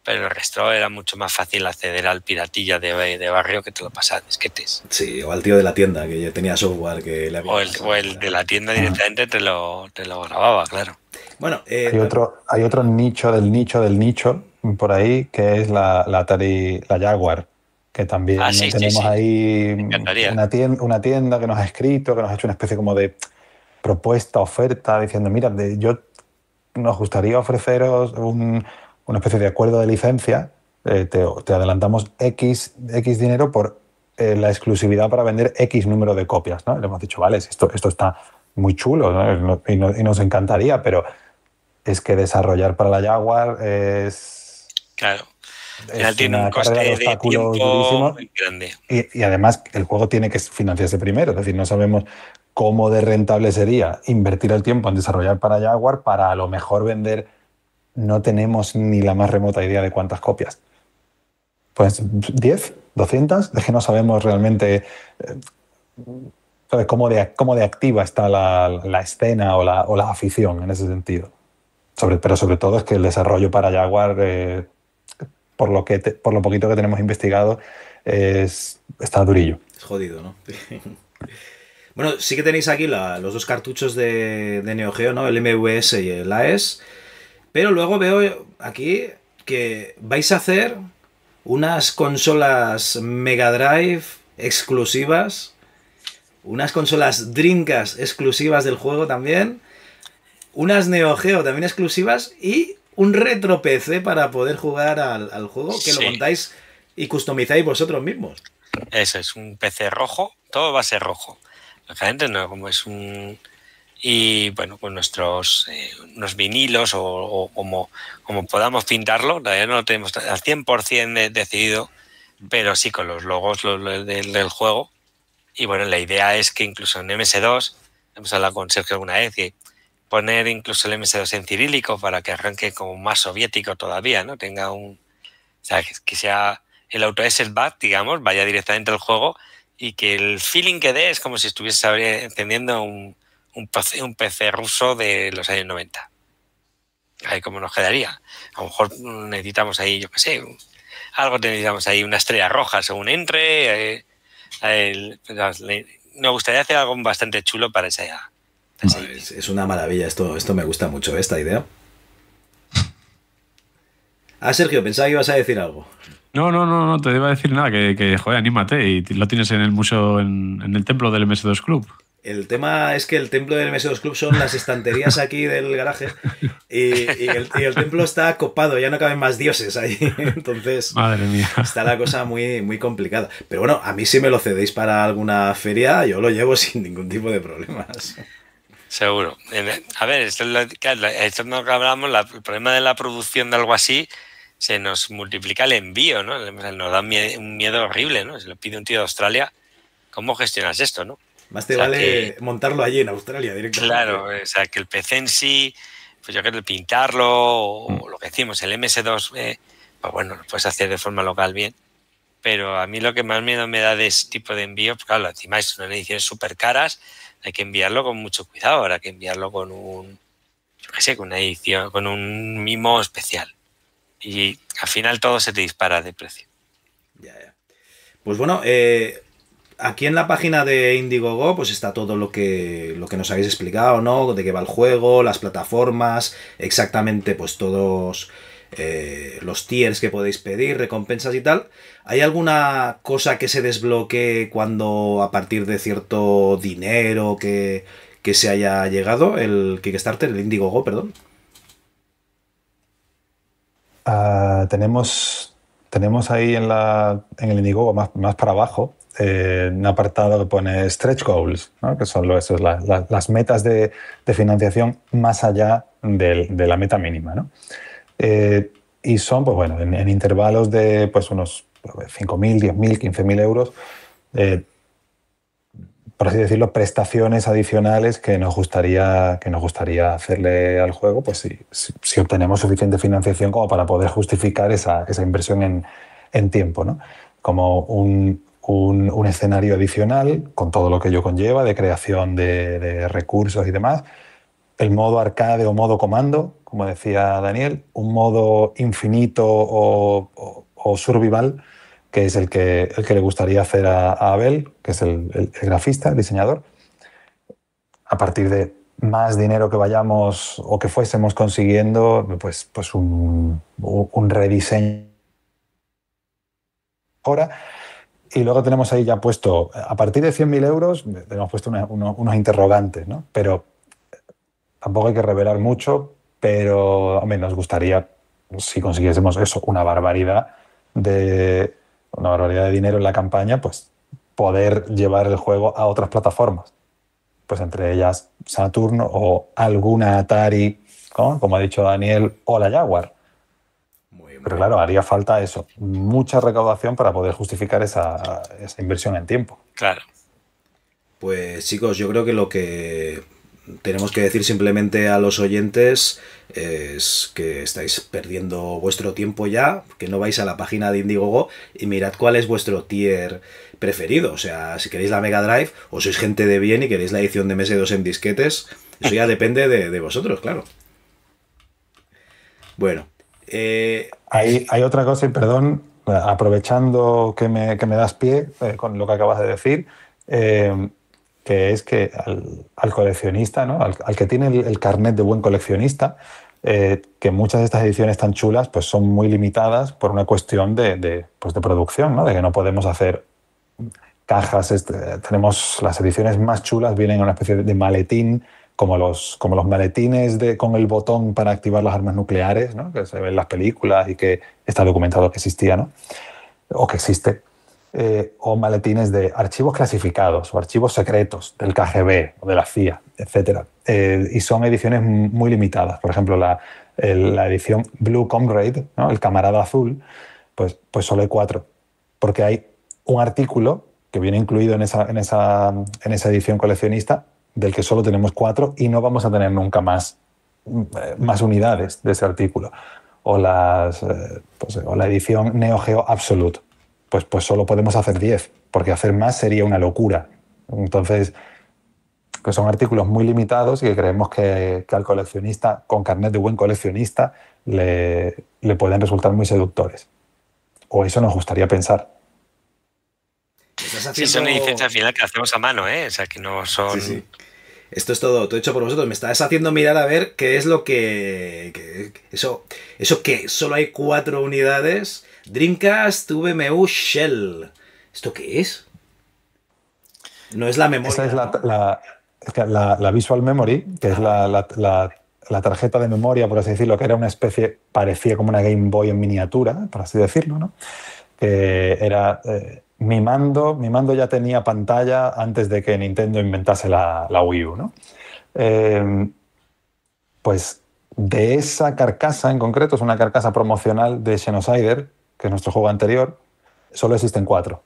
pero el resto era mucho más fácil acceder al piratilla de barrio, que te lo pasaba en disquetes. Sí, o al tío de la tienda, que ya tenía software que le había... O el de la tienda directamente te lo grababa, claro. Bueno, hay otro nicho del nicho por ahí, que es la Atari, la Jaguar, que también tenemos ahí una tienda que nos ha escrito, que nos ha hecho una especie como de propuesta, oferta, diciendo, mira, nos gustaría ofreceros una especie de acuerdo de licencia, te adelantamos X dinero por la exclusividad para vender X número de copias, ¿no? Le hemos dicho, vale, esto está muy chulo, ¿no? Y nos encantaría, pero es que desarrollar para la Jaguar es... Claro. Tiene un coste de tiempo muy grande. Y además el juego tiene que financiarse primero, es decir, no sabemos cómo de rentable sería invertir el tiempo en desarrollar para Jaguar para a lo mejor vender, no tenemos ni la más remota idea de cuántas copias. Pues 10, 200, es que no sabemos realmente cómo de activa está la escena o la afición en ese sentido. Pero sobre todo es que el desarrollo para Jaguar... por lo poquito que tenemos investigado, está durillo. Es jodido, ¿no? Bueno, sí que tenéis aquí los dos cartuchos de Neo Geo, ¿no? El MVS y el AES. Pero luego veo aquí que vais a hacer unas consolas Mega Drive exclusivas, unas consolas Dreamcast exclusivas del juego también, unas Neo Geo también exclusivas y un retro PC para poder jugar al juego que lo montáis y customizáis vosotros mismos. Eso es un PC rojo, todo va a ser rojo. Lógicamente no, como es un... Y bueno, con nuestros unos vinilos o como podamos pintarlo, todavía no lo tenemos al 100% decidido, pero sí con los logos del juego. Y bueno, la idea es que incluso en MS2, hemos hablado con Sergio alguna vez, y poner incluso el MS2 en cirílico para que arranque como más soviético todavía, ¿no? Tenga un... O sea, que sea el AutoEsset BAT, digamos, vaya directamente al juego y que el feeling que dé es como si estuviese encendiendo un PC ruso de los años 90. Ahí cómo nos quedaría. A lo mejor necesitamos ahí, yo qué sé, algo necesitamos ahí, una estrella roja según entre. Me gustaría hacer algo bastante chulo para esa edad. Es una maravilla, esto me gusta mucho, esta idea. Sergio, pensaba que ibas a decir algo. No te iba a decir nada, que joder, anímate y lo tienes en el museo, en el templo del MS2 Club. El tema es que el templo del MS2 Club son las estanterías aquí del garaje y el templo está copado, ya no caben más dioses ahí. Entonces, madre mía, está la cosa muy, muy complicada. Pero bueno, a mí si me lo cedéis para alguna feria, yo lo llevo sin ningún tipo de problemas. Seguro. A ver, esto no hablamos, el problema de la producción de algo así, se nos multiplica el envío, ¿no? Nos da un miedo horrible, ¿no? Se lo pide un tío de Australia. ¿Cómo gestionas esto, no? Más te vale montarlo allí en Australia directamente. Claro, o sea, que el PC en sí, pues yo creo que pintarlo o lo que decimos, el MS2, pues bueno, lo puedes hacer de forma local bien. Pero a mí lo que más miedo me da de ese tipo de envío, pues claro, encima es una edición súper caras, hay que enviarlo con mucho cuidado, habrá que enviarlo con con una edición, con un mimo especial. Y al final todo se te dispara de precio. Ya. Pues bueno, aquí en la página de Indiegogo pues está todo lo que nos habéis explicado, ¿no? De qué va el juego, las plataformas, exactamente pues todos los tiers que podéis pedir, recompensas y tal. ¿Hay alguna cosa que se desbloquee cuando a partir de cierto dinero que se haya llegado el Kickstarter, el Indiegogo, perdón? Tenemos ahí en el Indiegogo más para abajo un apartado que pone Stretch Goals, ¿no? Que son las metas de financiación más allá de la meta mínima, ¿no? Y son, pues bueno, en intervalos de pues unos 5.000, 10.000, 15.000 euros, por así decirlo, prestaciones adicionales que nos gustaría hacerle al juego, pues si obtenemos suficiente financiación como para poder justificar esa inversión en tiempo, ¿no? Como un escenario adicional con todo lo que ello conlleva de creación de recursos y demás, el modo arcade o modo comando, como decía Daniel, un modo infinito o survival, que es el que le gustaría hacer a Abel, que es el grafista, el diseñador. A partir de más dinero que vayamos o que fuésemos consiguiendo, pues un rediseño. Ahora, y luego tenemos ahí ya puesto, a partir de 100.000 euros, tenemos puesto unos interrogantes, ¿no? Pero tampoco hay que revelar mucho, pero hombre, nos gustaría, si consiguiésemos eso, una barbaridad de dinero en la campaña, pues poder llevar el juego a otras plataformas. Pues entre ellas Saturn o alguna Atari, ¿no? Como ha dicho Daniel, o la Jaguar. Pero claro, haría falta eso, mucha recaudación para poder justificar esa inversión en tiempo. Claro. Pues chicos, yo creo que lo que tenemos que decir simplemente a los oyentes es que estáis perdiendo vuestro tiempo ya, que no vais a la página de Indiegogo y mirad cuál es vuestro tier preferido. O sea, si queréis la Mega Drive o sois gente de bien y queréis la edición de MS2 en disquetes, eso ya depende de vosotros, claro. Bueno. Hay otra cosa, y perdón, aprovechando que me das pie con lo que acabas de decir, que es que al coleccionista, ¿no? Al que tiene el carnet de buen coleccionista, que muchas de estas ediciones tan chulas pues son muy limitadas por una cuestión pues de producción, ¿no? De que no podemos hacer cajas. Tenemos las ediciones más chulas, vienen en una especie de maletín, como los maletines con el botón para activar las armas nucleares, ¿no? Que se ven en las películas y que está documentado que existía, ¿no? O que existe. O maletines de archivos clasificados o archivos secretos del KGB o de la CIA, etc. Y son ediciones muy limitadas. Por ejemplo, la edición Blue Comrade, ¿no? El camarada azul, pues solo hay 4. Porque hay un artículo que viene incluido en esa edición coleccionista del que solo tenemos 4 y no vamos a tener nunca más unidades de ese artículo. O la edición Neo Geo Absolute. Pues solo podemos hacer 10, porque hacer más sería una locura. Entonces, que son artículos muy limitados y que creemos que al coleccionista, con carnet de buen coleccionista, le pueden resultar muy seductores. O eso nos gustaría pensar. Sí, son ediciones al final que hacemos a mano, ¿eh? O sea, que no son... Sí. Esto es todo hecho por vosotros. Me estás haciendo mirar a ver qué es lo que eso que solo hay 4 unidades. Dreamcast VMU Shell. ¿Esto qué es? No es la memoria. Esa es la Visual Memory, que es la tarjeta de memoria, por así decirlo, que era una especie, parecía como una Game Boy en miniatura, por así decirlo, ¿no? Que era... Mi mando ya tenía pantalla antes de que Nintendo inventase la Wii U, ¿no? Pues de esa carcasa en concreto, es una carcasa promocional de Xenocider, que es nuestro juego anterior, solo existen 4.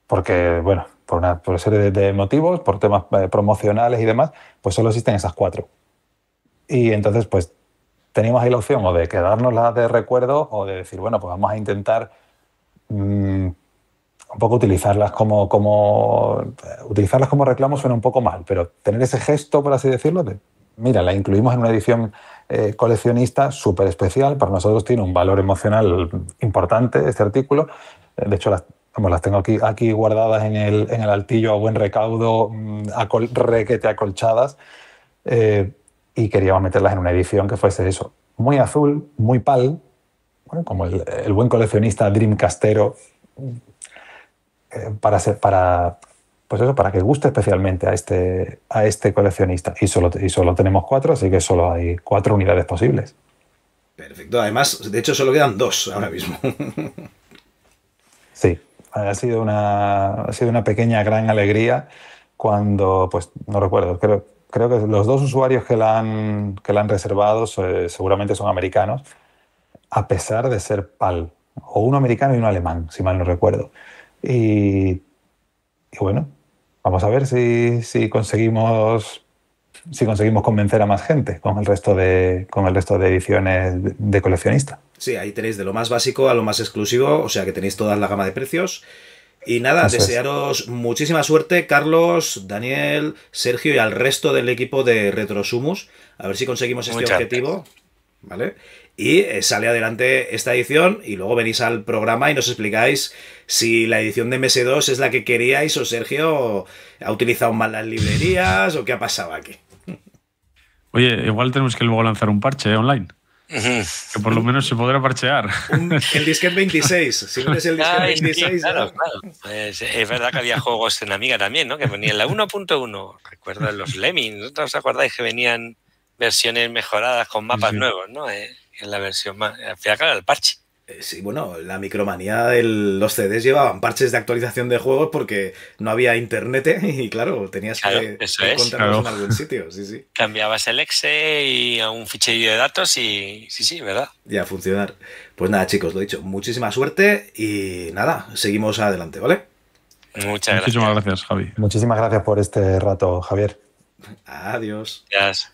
Porque, bueno, por serie de motivos, por temas promocionales y demás, pues solo existen esas 4. Y entonces, pues, teníamos ahí la opción o de quedárnoslas de recuerdo o de decir, bueno, pues vamos a intentar un poco utilizarlas como reclamo suena un poco mal, pero tener ese gesto, por así decirlo, de, mira, la incluimos en una edición coleccionista súper especial, para nosotros tiene un valor emocional importante este artículo. De hecho, las tengo aquí guardadas en el altillo a buen recaudo, requete acolchadas, y queríamos meterlas en una edición que fuese eso, muy azul, muy pal, bueno, como el buen coleccionista dreamcastero, para que guste especialmente a este coleccionista. Y solo tenemos 4, así que solo hay 4 unidades posibles. Perfecto. Además, de hecho, solo quedan 2 ahora mismo. Sí, ha sido una pequeña gran alegría cuando, pues no recuerdo, creo que los 2 usuarios que la han reservado seguramente son americanos, a pesar de ser PAL, o uno americano y uno alemán, si mal no recuerdo. Y bueno, vamos a ver si conseguimos convencer a más gente con el resto de ediciones de coleccionista. Sí, ahí tenéis de lo más básico a lo más exclusivo, o sea que tenéis toda la gama de precios. Y nada, desearos muchísima suerte, Carlos, Daniel, Sergio y al resto del equipo de Retrosumus. A ver si conseguimos este objetivo, ¿vale? Y sale adelante esta edición y luego venís al programa y nos explicáis si la edición de MS2 es la que queríais o Sergio ha utilizado mal las librerías o qué ha pasado aquí. Oye, igual tenemos que luego lanzar un parche online. Que por lo menos se podrá parchear. El disquete 26. Si no es el disquete 26. Sí, claro. Pues es verdad que había juegos en Amiga también, ¿no? Que venían la 1.1. Recuerdo los Lemmings. ¿No os acordáis que venían versiones mejoradas con mapas nuevos, ¿no? En la versión más... Al final, claro, el parche. Sí, bueno, la micromanía de los CDs llevaban parches de actualización de juegos porque no había internet y claro, tenías que encontrarlos en algún sitio. Sí. Cambiabas el exe y a un ficherillo de datos y sí, ¿verdad? Ya a funcionar. Pues nada, chicos, lo dicho, muchísima suerte y nada, seguimos adelante, ¿vale? Muchas gracias. Muchísimas gracias, Javi. Muchísimas gracias por este rato, Javier. Adiós. Gracias.